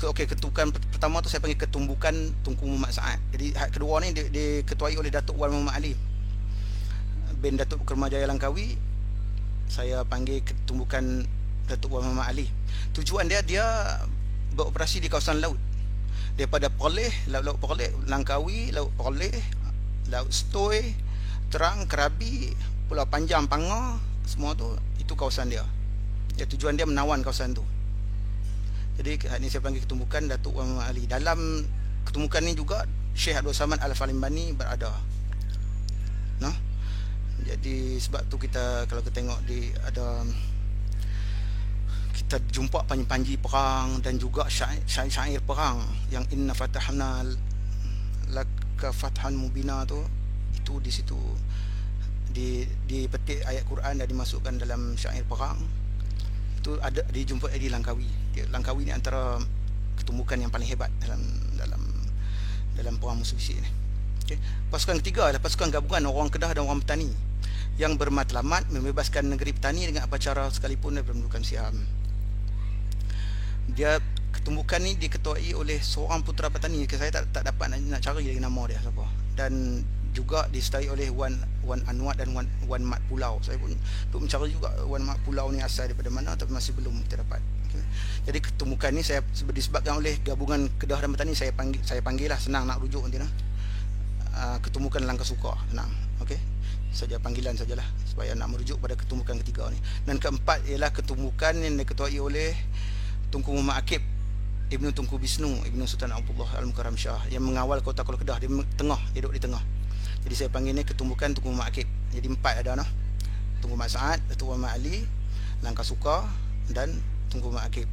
ketumbukan pertama tu saya panggil ketumbukan Tunku Muhammad Saad. Jadi kedua ni diketuai oleh Datuk Wan Muhammad Ali bin Datuk Kermajaya Langkawi. Saya panggil ketumbukan Datuk Wan Muhammad Ali. Tujuan dia beroperasi di kawasan laut, daripada Perlis, Laut Perlis, Langkawi, Laut Perlis, Laut Stoi, Terang, Kerabi, Pulau Panjang, Pangah, semua tu itu kawasan dia. Ya, tujuan dia menawan kawasan tu. Jadi ini saya panggil ketumbukan Datuk Wan Muhammad Ali. Dalam ketumbukan ni juga Syekh Abdul Samad Al-Falimbani berada. Nah, jadi sebab tu kita kalau kita tengok di ada kita jumpa panji-panji perang dan juga syair perang yang inna fatahna laka fathan mubina tu, itu di situ di petik ayat Quran dan dimasukkan dalam syair perang. Itu ada dijumpai di Langkawi. Langkawi ni antara ketumbukan yang paling hebat dalam perang musuh bisik ni. Okay. Pasukan ketiga adalah pasukan gabungan orang Kedah dan orang petani yang bermatlamat membebaskan negeri petani dengan apa cara sekalipun daripada pendudukan Siam. Dia ketumbukan ni diketuai oleh seorang putera petani. Saya tak dapat nak cari lagi nama dia siapa. Dan juga disertai oleh Wan Anwar dan Wan Mat Pulau. Saya pun duk mencari juga Wan Mat Pulau ni asal daripada mana, tapi masih belum kita dapat. Okay. Jadi ketumbukan ni saya disebabkan oleh gabungan Kedah dan Petani. Saya panggil lah, senang nak rujuk nanti lah. Ketumbukan Langkah Suka, senang. Okey. Saja panggilan sajalah supaya nak merujuk pada ketumbukan ketiga ni. Dan keempat ialah ketumbukan yang diketuai oleh Tunku Muhammad Akib Ibnu Tunku Bisnu Ibnu Sultan Abdullah Al-Mukarram Shah yang mengawal kota Kuala Kedah. Dia tengah, dia duduk di tengah. Jadi saya panggil ni ketumbukan Tunku Muhammad Akib. Jadi empat ada noh. Tunku Muhammad Saad, Datuk Muhammad Ali, Langkah Suka dan Tunku Muhammad Akib.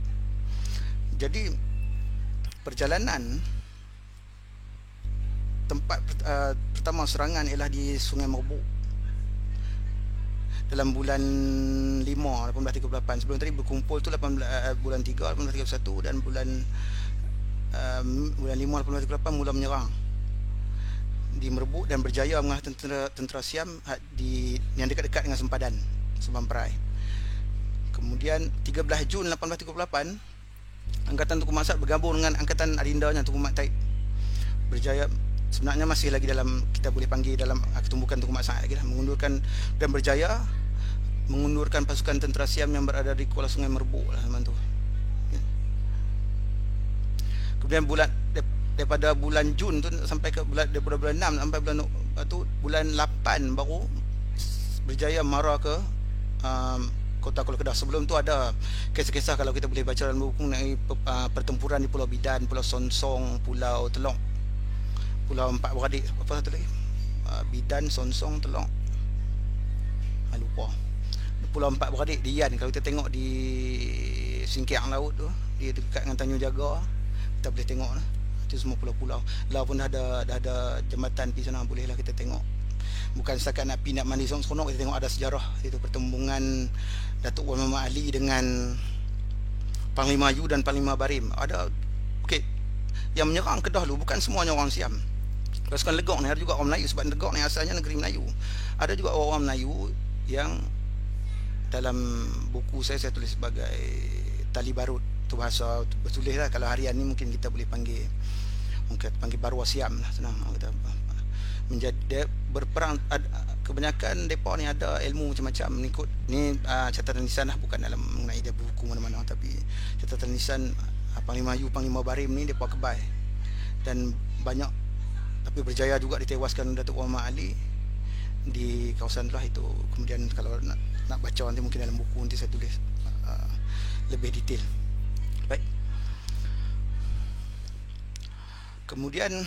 Jadi perjalanan tempat pertama serangan ialah di Sungai Merbuk dalam bulan 5 1838. Sebelum tadi berkumpul tu bulan 3 1831 dan bulan 5 1838 mula menyerang di Merbuk dan berjaya mengalahkan tentera Siam yang dekat-dekat dengan sempadan Subang Perai. Kemudian 13 Jun 1838 Angkatan Tunku Maksat bergabung dengan Angkatan Adindanya Tunku Mat Taib. Berjaya, sebenarnya masih lagi dalam, kita boleh panggil dalam ketumbukan Tunku Maksat lagi lah, mengundurkan dan berjaya mengundurkan pasukan tentera Siam yang berada di Kuala Sungai Merbuk lah zaman tu. Kemudian daripada bulan Jun tu sampai ke daripada bulan 6 sampai bulan 8 baru berjaya marah ke kota Kuala Kedah. Sebelum tu ada kisah-kisah kalau kita boleh baca dalam buku mengenai pertempuran di Pulau Bidan, Pulau Sonsong, Pulau Telok, Pulau Empat Beradik, apa satu lagi? Bidan, Sonsong, Telok. Lupa. Pulau Empat Beradik di Yan. Kalau kita tengok di Singkiang Laut tu, dia dekat dengan Tanjung Jaga, kita boleh tengok lah. Itu semua pulau-pulau. Lah pun dah ada jambatan pergi sana, bolehlah kita tengok. Bukan setakat nak pergi nak mandi seronok, kita tengok ada sejarah itu pertembungan Datuk Wan Muhammad Ali dengan Panglima Yu dan Panglima Barim. Ada okey, yang menyerang Kedah dulu bukan semuanya orang Siam. Pasukan Legok ni ada juga orang Melayu, sebab Legok ni asalnya negeri Melayu. Ada juga orang Melayu yang dalam buku saya tulis sebagai tali barut. Tu bahasa bertulis lah. Kalau harian ni mungkin kita boleh panggil Barua Siam lah, senang kita menjadi berperang. Kebanyakan depa ni ada ilmu macam-macam ni catatan lisan lah, bukan dalam mengenai dia buku mana-mana, tapi catatan lisan Panglima Yu, Panglima Barim ni depa kebai dan banyak, tapi berjaya juga ditewaskan Datuk Muhammad Ali di kawasan lah itu. Kemudian kalau nak baca nanti mungkin dalam buku nanti saya tulis lebih detail. Baik. Kemudian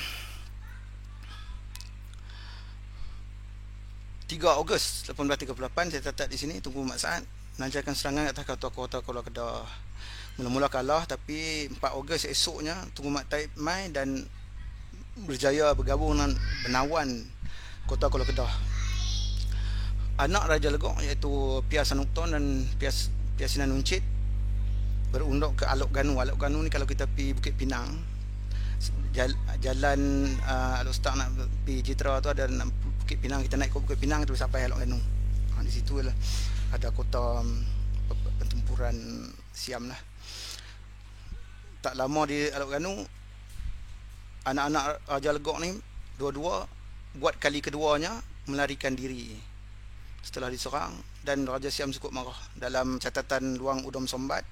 3 Ogos 1838 saya catat di sini, Tunku Mat Saad melancarkan serangan atas kota-kota Kuala Kedah. Mula-mula kalah, tapi 4 Ogos esoknya Tunku Mat Taib mai dan berjaya bergabung dengan Benawan kota Kuala Kedah. Anak Raja Legok iaitu Pias Sanukton dan Pias Sinan Nuncit berunduk ke Alok Ganu. Alok Ganu ni kalau kita pergi Bukit Pinang, jalan Alok Star nak pergi Jitra tu ada Bukit Pinang, kita naik ke Bukit Pinang terus sampai Alok Ganu. Di situ lah ada kota pertempuran Siam lah. Tak lama di Alok Ganu, anak-anak Raja Legok ni dua-dua buat kali keduanya melarikan diri setelah diserang, dan Raja Siam cukup marah. Dalam catatan Luang Udom Sombat,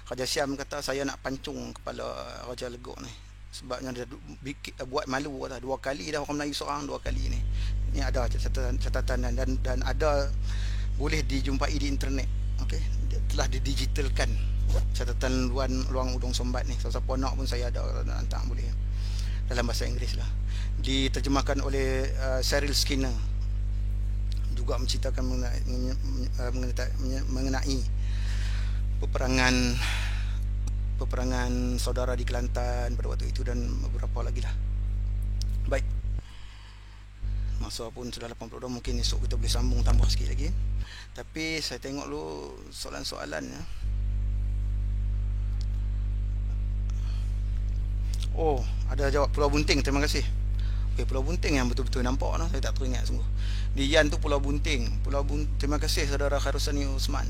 Raja Siam kata, saya nak pancung kepala Raja Legok ni sebabnya dia buat malu, kata 2 kali dah orang Melayu serang, 2 kali ni. Ini ada catatan dan ada boleh dijumpai di internet. Okey, telah didigitalkan catatan luang Udong Sombat ni. Siapa nak pun saya ada, hantar boleh, dalam bahasa Inggeris lah. Diterjemahkan oleh Cyril Skinner, juga menceritakan mengenai peperangan saudara di Kelantan pada waktu itu dan beberapa lagi lah. Baik, masa pun sudah 82, mungkin esok kita boleh sambung tambah sikit lagi. Tapi saya tengok dulu soalan-soalannya. Oh, ada jawab Pulau Bunting, terima kasih. Okey, Pulau Bunting yang betul-betul nampak lah. Saya tak teringat sungguh. Di Yan tu Pulau Bunting. Terima kasih saudara Khairusani Usman.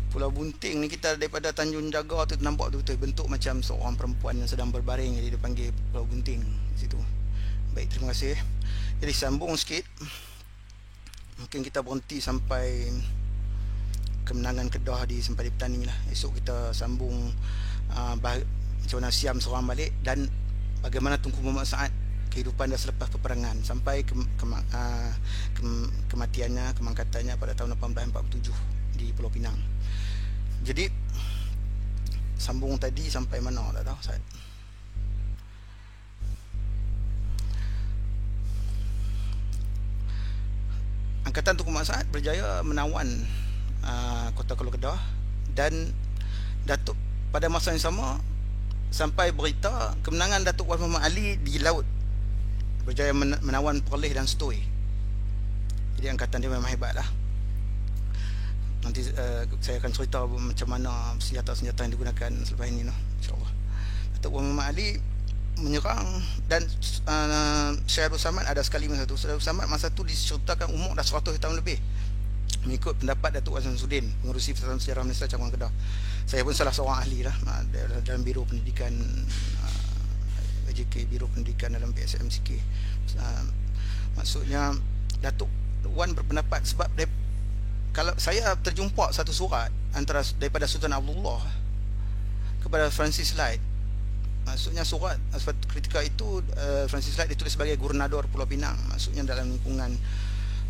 Pulau Bunting ni kita daripada Tanjung Jaga tu nampak betul-betul bentuk macam seorang perempuan yang sedang berbaring, jadi dipanggil Pulau Bunting di situ. Baik, terima kasih. Jadi sambung sikit. Mungkin kita berhenti sampai kemenangan Kedah di Sempadi Petani lah. Esok kita sambung macam mana Siam seorang balik dan bagaimana Tunku Muhammad Saad kehidupan dah selepas peperangan sampai kematiannya, kemangkatannya pada tahun 1847 di Pulau Pinang. Jadi sambung tadi sampai mana tak tahu Saad. Angkatan Tunku Muhammad Saad berjaya menawan Kota Kuala Kedah dan Datuk pada masa yang sama sampai berita kemenangan Datuk Wan Muhammad Ali di laut, berjaya menawan Perlis dan Setoi. Jadi angkatan dia memang hebat lah. Nanti saya akan cerita macam mana senjata-senjata yang digunakan selepas ini, insyaAllah. Datuk Wan Muhammad Ali menyerang dan Syekh Abdul Samad ada sekali masa tu. Syekh Abdul Samad masa tu diceritakan umur dah 100 tahun lebih, mengikut pendapat Datuk Wan Samsudin, pengerusi Persatuan Sejarah Malaysia Cabang Kedah. Saya pun salah seorang ahli lah dalam Biro Pendidikan AJK, Biro Pendidikan dalam PSMCK. Maksudnya Datuk Wan berpendapat sebab kalau saya terjumpa satu surat antara daripada Sultan Abdullah kepada Francis Light. Maksudnya surat ketika itu Francis Light ditulis sebagai Gubernador Pulau Pinang. Maksudnya dalam lingkungan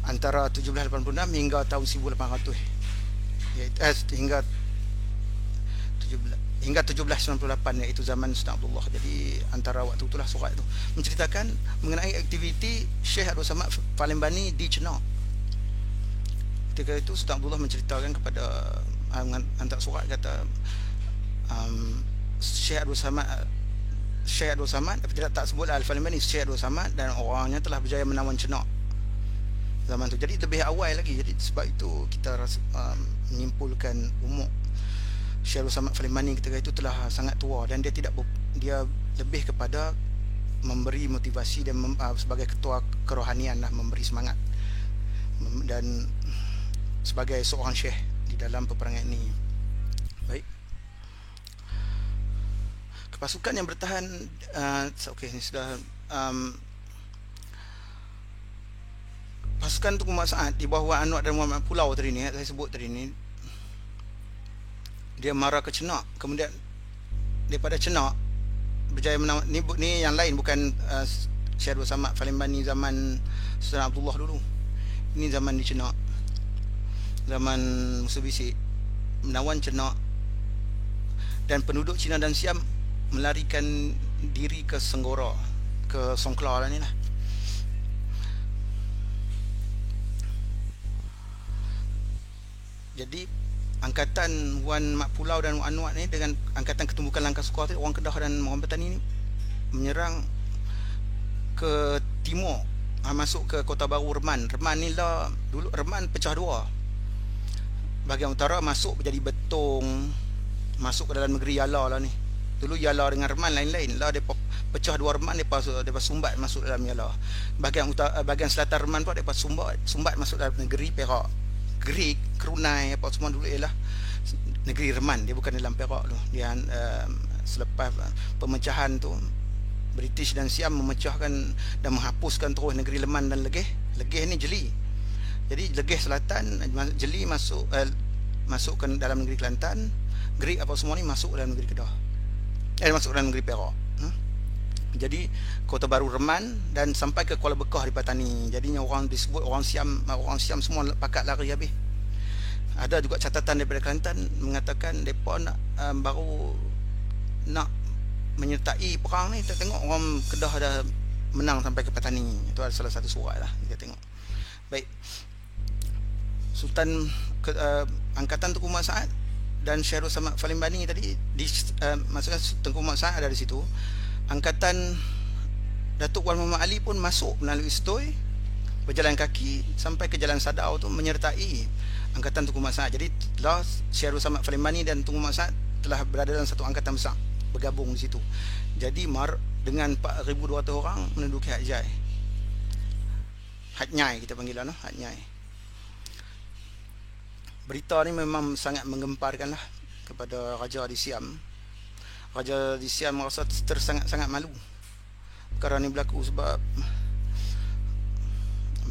antara 1786 hingga tahun 1800, hingga 1798, iaitu zaman Sultan Abdullah. Jadi antara waktu itulah surat itu menceritakan mengenai aktiviti Syekh Abdul Samad Palembani di Chenak. Ketika itu Sultan Abdullah menceritakan kepada hantar surat kata Syekh Abdul Samad tapi tak sebut Al-Palembani, Syekh Abdul Samad dan orangnya telah berjaya menawan Chenak zaman tu. Jadi lebih awal lagi. Jadi sebab itu kita menyimpulkan umur Syekh Abdul Samad Palembani ketika itu telah sangat tua dan dia lebih kepada memberi motivasi dan sebagai ketua kerohanian lah, memberi semangat dan sebagai seorang syekh di dalam peperangan ini. Baik, pasukan yang bertahan ini sudah pasukan Tunku Muhammad Saad di bawah Anwar dan Muhammad Pulau tadi ni, saya sebut tadi ni, dia marah ke Chenak, kemudian daripada Chenak berjaya menawan ni yang lain, bukan Syekh Abdul Samad Palembani zaman Sultan Abdullah dulu. Ini zaman di Chenak, zaman Musuh Bisik, menawan Chenak dan penduduk Cina dan Siam melarikan diri ke Senggora, ke Songkla lah ni lah. Jadi angkatan Wan Mak Pulau dan Wan Anwar ni dengan angkatan ketumbukan Langkah Sukar tu, orang Kedah dan orang Petani ni menyerang ke timur, masuk ke Kota Baru Reman. Reman ni lah dulu, Reman pecah dua. Bahagian utara masuk menjadi Betong, masuk ke dalam negeri Yala lah ni. Dulu Yala dengan Reman lain-lain lah, depa pecah dua Reman, depa sumbat masuk dalam Yala. Bahagian selatan Reman pula depa sumbat masuk dalam negeri Perak. Gerik, Kerunai, apa semua dulu ialah negeri Reman, dia bukan dalam Perak tu. Dia selepas pemecahan tu, British dan Siam memecahkan dan menghapuskan terus negeri Leman dan Legeh. Legeh ni Jeli. Jadi Legeh Selatan, Jeli masuk ke dalam negeri Kelantan, Gerik apa semua ni masuk dalam negeri Kedah. Masuk dalam negeri Perak. Jadi Kota Baru Reman dan sampai ke Kuala Bekah di Patani. Jadinya orang disebut orang Siam semua pakat lari habis. Ada juga catatan daripada Kelantan mengatakan depa nak baru nak menyertai perang ni, kita tengok orang Kedah dah menang sampai ke Patani. Itu adalah salah satu surat lah kita tengok. Baik, Sultan Angkatan Tengku Muhammad Saad dan Syahrul Samad Falimbani tadi maksudnya Tengku Muhammad Saad ada di situ. Angkatan Datuk Wan Muhammad Ali pun masuk melalui Setoi, berjalan kaki sampai ke Jalan Sadau tu menyertai Angkatan Tengku Muhammad Saad. Jadi telah Syahrul Samad Falimbani dan Tengku Muhammad Saad telah berada dalam satu angkatan besar, bergabung di situ. Jadi dengan 4,200 orang menduduki Hatjai. Hatnyai kita panggil lah, no? Hatnyai. Berita ni memang sangat menggemparkan lah kepada Raja di Siam. Raja di Siam merasa sangat-sangat malu perkara ni berlaku sebab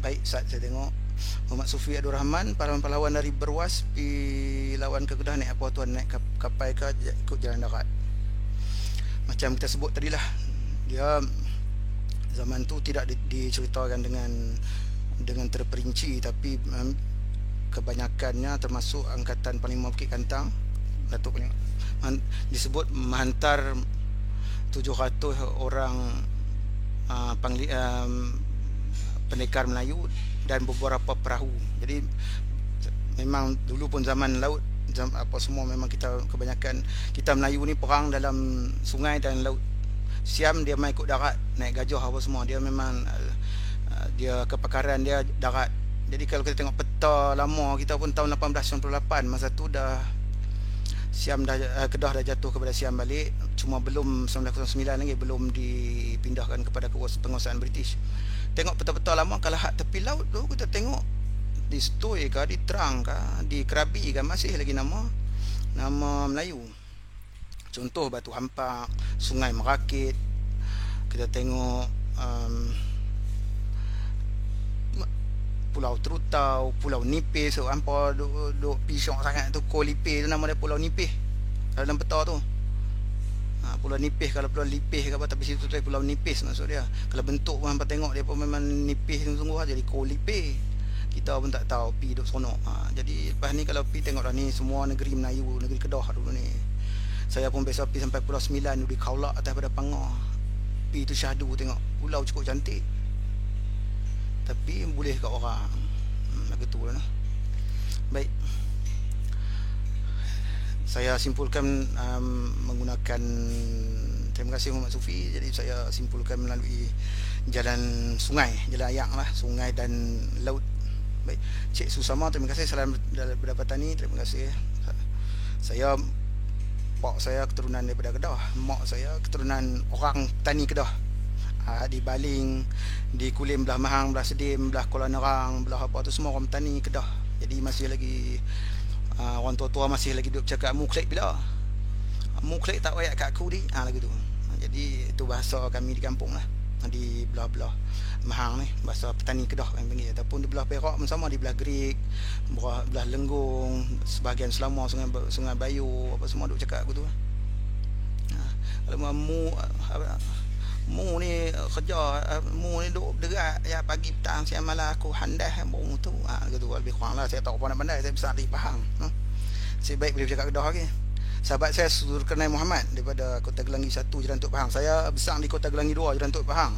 baik saat saya tengok Muhammad Sufi Abdul Rahman, pahlawan-pahlawan dari Berwas pergi lawan ke Kedah, naik apa tuan, naik kapal ke ikut jalan darat. Macam kita sebut tadi lah, dia zaman tu tidak diceritakan dengan terperinci, tapi kebanyakannya termasuk Angkatan Panglima Bukit Kantang, Datuk Panglima, disebut menghantar 700 orang pendekar Melayu dan beberapa perahu. Jadi memang dulu pun zaman laut, apa semua memang kebanyakan kita Melayu ni perang dalam sungai dan laut. Siam dia main ikut darat, naik gajah apa semua, dia memang dia kepakaran dia darat. Jadi kalau kita tengok peta lama kita pun tahun 1898, masa tu dah Siam Kedah dah jatuh kepada Siam balik, cuma belum 1909 lagi belum dipindahkan kepada penguasaan British. Tengok peta-peta lama, kalau hak tepi laut tu kita tengok di Setoi ke, di Terang ke, di Krabi ke, masih lagi nama Melayu. Contoh Batu Hampak, Sungai Merakit. Kita tengok Pulau Terutau, Pulau Nipis. So, hampa duk pisok sangat tu, Ko Lipih tu nama dia, Pulau Nipis dalam peta tu. Pulau Nipis, kalau Pulau Lipih ke apa, tapi situ tu Pulau Nipis maksud dia. Kalau bentuk pun hampa tengok dia pun memang nipis sungguh-sungguh, jadi Ko Lipih. Kita pun tak tahu pi duk seronok. Jadi lepas ni kalau pi tengok dah ni semua negeri Melayu, negeri Kedah dulu ni. Saya pun biasa pi sampai Pulau Sembilan di Kaulak atas pada Pangah. Pi tu syahdu tengok pulau cukup cantik, tapi boleh kat orang lagu tu lah. Baik, saya simpulkan menggunakan, terima kasih Muhammad Sufi. Jadi saya simpulkan melalui jalan sungai, jalan ayak lah, sungai dan laut. Baik, Cik Susama, terima kasih. Salam daripada Patani, terima kasih. Saya, pak saya keturunan daripada Kedah, mak saya keturunan orang Tani Kedah. Di Baling, di Kulim belah Mahang, belah Sedim, belah Kuala Nerang, belah apa tu semua orang Tani Kedah. Jadi masih lagi orang tua-tua masih lagi duk cakap mu klik bila. Mu klik tak wayak kat aku di. Lagu tu. Jadi itu bahasa kami di kampung lah. Di belah-belah Mahang ni, bahasa petani Kedah yang panggil. Ataupun di belah Perak pun sama, di belah Gerik, belah Lenggong, sebahagian Selama, Sungai Bayu, apa semua duk cakap aku tu. Kalau mu ni kerja, mu ni duk derat ya, pagi petang siang malam aku handai mu tu. Gitu lebih kurang lah. Saya tak pandai-pandai, saya bisa di Pahang. Saya baik boleh bercakap Kedah lagi. Sahabat saya Zulkarnain Muhammad daripada Kota Gelangi 1 Jalan Tok Pahang. Saya besar di Kota Gelangi 2 Jalan Tok Pahang.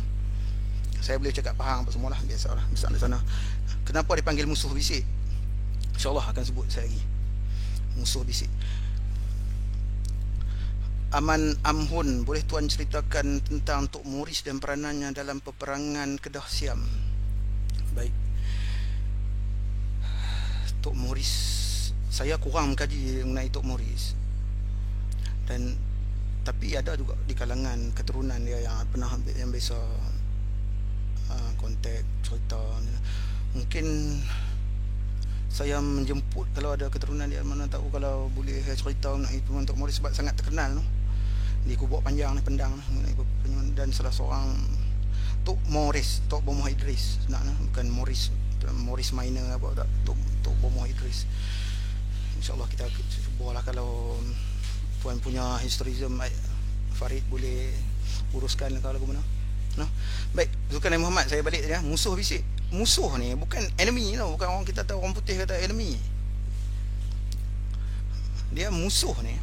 Saya boleh cakap Pahang apa semualah, biasalah besar di sana. Kenapa dipanggil musuh bisik? InsyaAllah akan sebut saya lagi. Musuh bisik. Aman Amhun, boleh tuan ceritakan tentang Tok Moris dan peranannya dalam peperangan Kedah Siam? Baik, Tok Moris, saya kurang mengkaji mengenai Tok Moris, dan tapi ada juga di kalangan keturunan dia yang pernah yang biasa kontak cerita. Mungkin saya menjemput kalau ada keturunan dia, mana tahu kalau boleh cerita mengenai Tok Moris sebab sangat terkenal di Kubuk Panjang ni, Pendang dan salah seorang Tok Moris, Tok Bomoh Idris sebenarnya, bukan Moris minor apa tak, Tok Bomoh Idris. InsyaAllah kita cubalah kalau puan punya historism Farid boleh uruskan kalau ke mana. Baik, Zulkarnain Muhammad, saya balik tadi. Musuh bisik. Musuh ni bukan enemy tau, bukan orang kita tahu orang putih kata enemy. Dia musuh ni.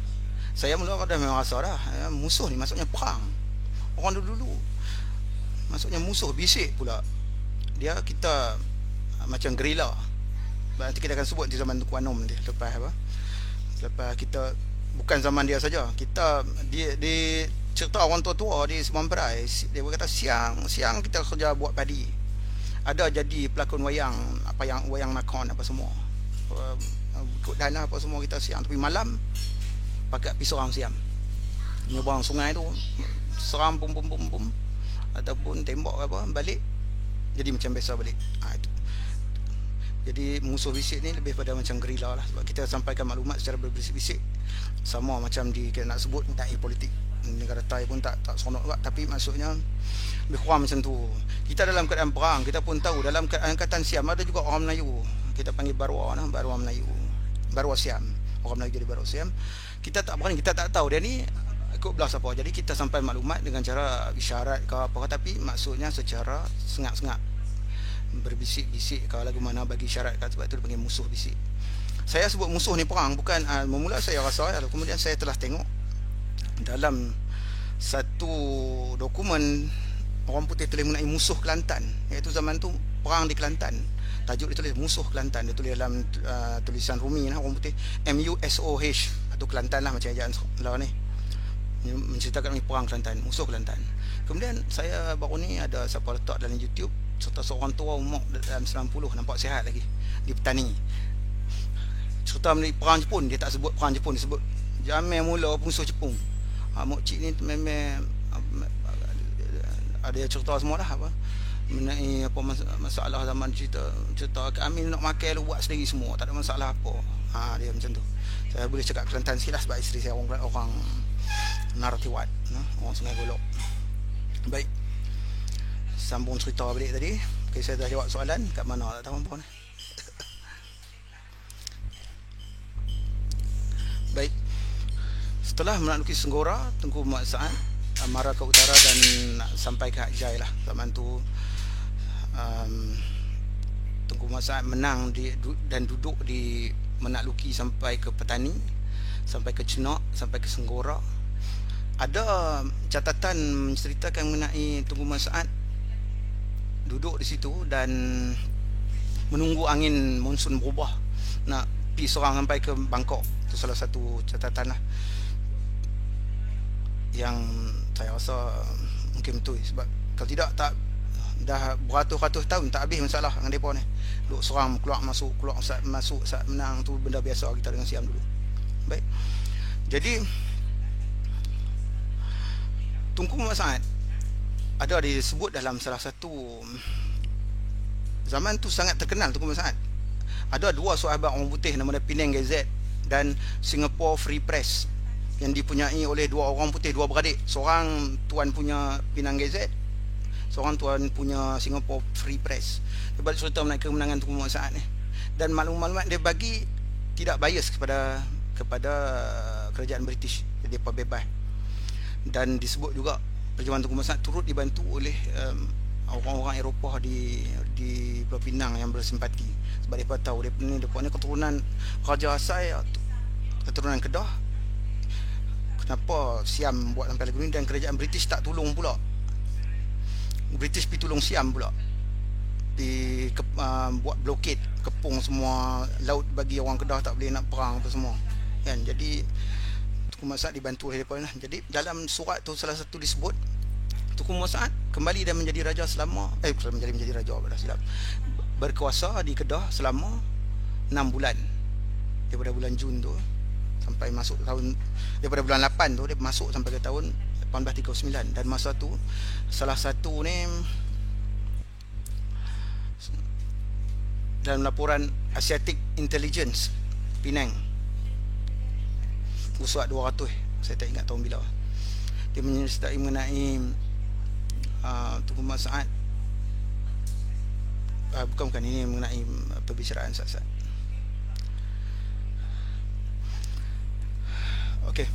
Saya mula dah memang rasa dah, musuh ni maksudnya perang. Orang dulu-dulu maksudnya musuh, bisik pula. Dia kita macam gerila. Nanti kita akan sebut di zaman Tunku Anom nanti, lepas apa, lepas kita, bukan zaman dia saja, kita di cerita orang tua-tua di Sembilan Perai, dia berkata siang kita kerja buat padi, ada jadi pelakon wayang, apa yang wayang nakon apa semua, ikut dana apa semua kita siang, tapi malam pakai pisau orang siam nyebrang sungai tu, seram bum bum bum bum, ataupun tembak apa, balik jadi macam biasa balik. Itu jadi musuh bisik ni lebih pada macam gerila lah, sebab kita sampaikan maklumat secara berbisik-bisik, sama macam di kita nak sebut dai politik negara Thai pun tak seronok juga, tapi maksudnya lebih kurang macam tu. Kita dalam keadaan perang, kita pun tahu dalam angkatan Siam ada juga orang Melayu, kita panggil Barua nah, Barua Melayu, Barua Siam, orang Melayu jadi Barua Siam. Kita tak berani, kita tak tahu dia ni ikut belah siapa, jadi kita sampai maklumat dengan cara isyarat ke apa, tapi maksudnya secara sengak-sengak, berbisik-bisik kalau lagu mana bagi syarat, sebab itu dipanggil musuh bisik. Saya sebut musuh ni perang bukan memula saya rasa, kemudian saya telah tengok dalam satu dokumen orang putih tulis mengenai musuh Kelantan, iaitu zaman tu perang di Kelantan, tajuk dia tulis musuh Kelantan, dia tulis dalam tulisan Rumi orang putih, MUSOH, atau Kelantan lah macam ejaan lah ni, menceritakan perang Kelantan, musuh Kelantan. Kemudian saya baru ni ada siapa letak dalam YouTube, serta seorang tua umur dalam 90, nampak sihat lagi, di petani, cerita mengenai perang Jepun. Dia tak sebut perang Jepun, dia sebut jamai mula musuh Jepun. Mok cik ni memang ada cerita semua lah, apa mengenai apa masalah zaman cerita kami nak makan lu buat sendiri semua, tak ada masalah apa. Dia macam tu. Saya boleh cakap Kelantan sikit lah, sebab isteri saya orang Naratiwat, orang Sungai Golok. Baik, sambung cerita balik tadi. Okay, saya dah jawab soalan kat mana tak tahu apa ni. Baik, setelah menakluki Senggora, Tengku Muhammad Sa'ad marah ke utara dan sampai ke Hak Jai lah. Zaman tu Tengku Muhammad Sa'ad menang dan duduk di menakluki sampai ke Petani, sampai ke Cenak, sampai ke Senggora. Ada catatan menceritakan mengenai Tengku Muhammad Sa'ad duduk di situ dan menunggu angin monsun berubah nak pergi serang sampai ke Bangkok. Itu salah satu catatan lah yang saya rasa mungkin betul, sebab kalau tidak tak dah beratus-ratus tahun tak habis masalah dengan mereka ni, duk serang keluar masuk saat menang. Tu benda biasa kita dengan Siam dulu. Baik, jadi Tunku Muhammad Sa'ad ada disebut dalam salah satu zaman tu sangat terkenal. Tunku Muhammad Sa'ad ada dua sahabat orang putih, nama dia Penang Gazette dan Singapore Free Press, yang dipunyai oleh dua orang putih, dua beradik. Seorang tuan punya Penang Gazette, seorang tuan punya Singapore Free Press. Dia balik cerita mengenai kemenangan Tunku Muhammad Sa'ad ni, dan maklumat-maklumat dia bagi tidak bias kepada kerajaan British, jadi apa bebas. Dan disebut juga perjuangan Tunku Muhammad Sa'ad turut dibantu oleh orang-orang Eropah di Pulau Pinang yang bersimpati, sebab mereka tahu dia ni keturunan Raja Asai, keturunan Kedah. Kenapa Siam buat sampai lagu ni, dan kerajaan British tak tolong pula. British pergi tolong Siam pula, buat blokade, kepung semua laut bagi orang Kedah tak boleh nak perang apa semua kan. Jadi Tunku Muhammad Sa'ad dibantu oleh mereka lah. Jadi dalam surat tu salah satu disebut Tunku Muhammad Sa'ad kembali dan menjadi raja selama menjadi raja pada silap, berkuasa di Kedah selama 6 bulan, daripada bulan Jun tu sampai masuk tahun, daripada bulan 8 tu dia masuk sampai ke tahun 1839. Dan masa tu salah satu ni dalam laporan Asiatic Intelligence Penang, surat 200, saya tak ingat tahun bila, dia menyertai mengenai Tunku Muhammad Sa'ad. Bukan ini mengenai perbicaraan Sa'ad. Okey,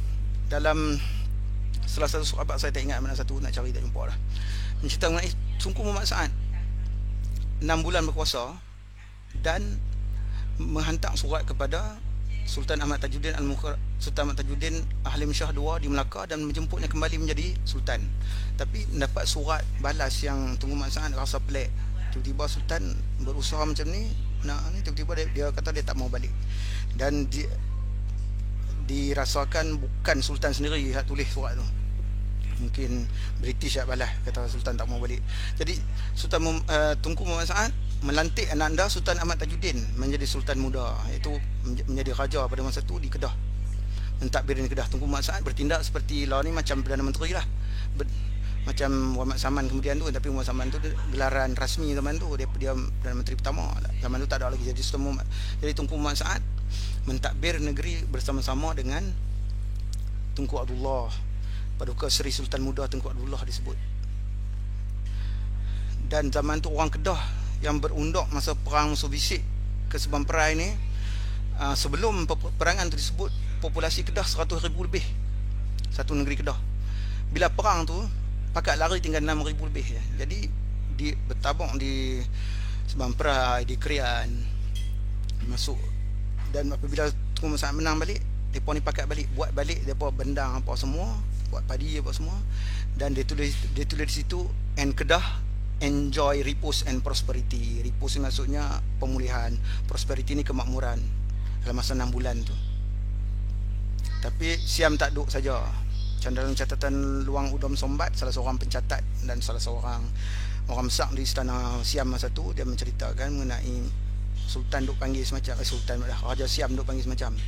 dalam salah satu sahabat, saya tak ingat mana satu, nak cari tak jumpa dah, mencerita mengenai Tunku Muhammad Sa'ad 6 bulan berkuasa dan menghantar surat kepada Sultan Ahmad Tajuddin Sultan Ahmad Tajuddin Halim Shah II di Melaka dan menjemputnya kembali menjadi sultan. Tapi dapat surat balas yang Tunku Mat Saad rasa pelik. Tiba-tiba sultan berusaha macam ni, tiba-tiba dia kata dia tak mau balik. Dan dirasakan bukan sultan sendiri yang tulis surat tu, mungkin British yang balas, kata sultan tak mau balik. Jadi Tunku Muhammad Saad melantik anak anda Sultan Ahmad Tajuddin menjadi sultan muda, iaitu menjadi raja pada masa itu di Kedah, mentadbir di Kedah. Tunku Muhammad Saad bertindak seperti lah ni macam Perdana Menteri lah, macam Muhammad Saman kemudian tu. Tapi Muhammad Saman tu gelaran rasmi zaman tu, dia Perdana Menteri pertama. Zaman tu tak ada lagi jadi Sultan Muhammad. Jadi Tunku Muhammad Saad mentadbir negeri bersama-sama dengan Tunku Abdullah, Paduka Seri Sultan Muda Tunku Abdullah disebut. Dan zaman tu orang Kedah yang berundok masa perang musuh bisik ke Sebang Perai ni, sebelum peperangan tu disebut populasi Kedah 100,000 lebih, satu negeri Kedah. Bila perang tu pakat lari tinggal 6,000 lebih je. Jadi bertabung di Sebang Perai, di Krian masuk. Dan apabila Tunku Muhammad Saad menang balik, mereka ni pakat balik, buat balik mereka bendang apa semua, buat padi apa semua. Dan dia tulis di situ, and Kedah enjoy repose and prosperity. Repose maksudnya pemulihan, prosperity ni kemakmuran dalam masa 6 bulan tu. Tapi Siam tak duduk saja. Dalam catatan Luang Udom Sombat, salah seorang pencatat dan salah seorang orang besar di istana Siam masa tu, dia menceritakan mengenai Sultan duk panggil semacam Raja Siam duk panggil semacam,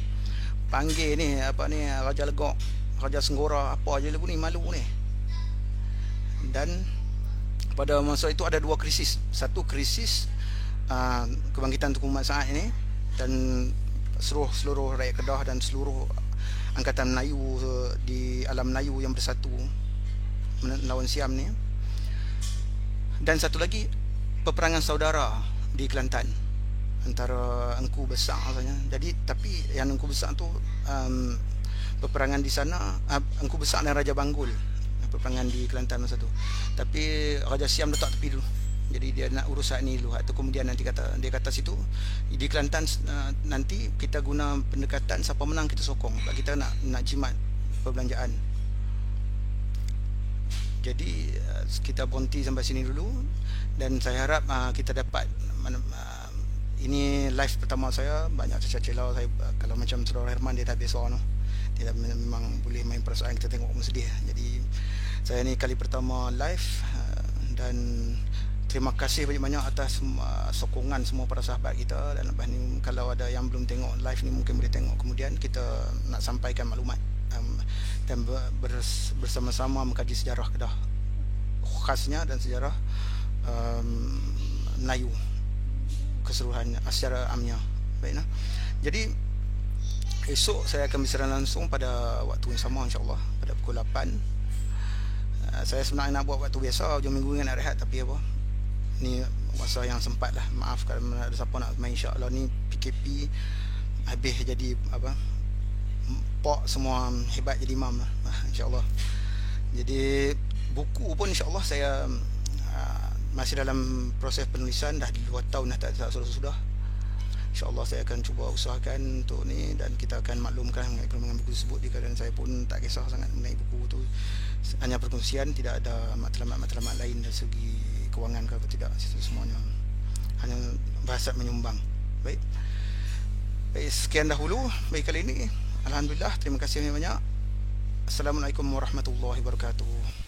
panggil ni apa ni, Raja Legok, Raja Senggora, apa aja lagu ni, malu ni. Dan pada masa itu ada dua krisis. Satu krisis kebangkitan Tunku Muhammad Saad ini, dan seluruh rakyat Kedah dan seluruh angkatan Melayu di alam Melayu yang bersatu melawan Siam ni. Dan satu lagi peperangan saudara di Kelantan antara Engku Besar saja. Jadi tapi yang Engku Besar tu peperangan di sana, Engku Besar dan Raja Banggul, peperangan di Kelantan masa tu. Tapi Raja Siam letak tepi dulu. Jadi dia nak urusan ni dulu. Atau kemudian nanti dia kata situ di Kelantan, nanti kita guna pendekatan siapa menang kita sokong. Kita nak jimat perbelanjaan. Jadi kita berhenti sampai sini dulu. Dan saya harap kita dapat, ini live pertama saya, banyak cecah-celah saya. Kalau macam Saudara Herman, dia tak biasa no. Dia memang boleh main perasaan, kita tengok pun sedih. Jadi saya ni kali pertama live, dan terima kasih banyak-banyak atas sokongan semua para sahabat kita. Dan lepas ni kalau ada yang belum tengok live ni, mungkin boleh tengok kemudian. Kita nak sampaikan maklumat dan bersama-sama mengkaji sejarah Kedah khasnya dan sejarah Melayu keseluruhannya secara amnya. Baiklah. Jadi esok saya akan bersiaran langsung pada waktu yang sama, insya-Allah pada pukul 8. Saya sebenarnya nak buat waktu biasa, hujung minggu nak rehat, tapi apa, ni masa yang sempat lah. Maaf kalau ada siapa nak main, insya-Allah ni PKP habis jadi apa, pok semua hebat jadi imam lah, insya-Allah. Jadi buku pun insya-Allah saya masih dalam proses penulisan, dah 2 tahun dah tak sudah. InsyaAllah saya akan cuba usahakan untuk ni, dan kita akan maklumkan dengan buku tersebut. Di keadaan saya pun tak kisah sangat mengenai buku tu, hanya perkongsian, tidak ada matlamat-matlamat lain dari segi kewangan ke apa, tidak. Semuanya hanya bahasa menyumbang. Baik, sekian dahulu baik kali ini. Alhamdulillah, terima kasih banyak. Assalamualaikum warahmatullahi wabarakatuh.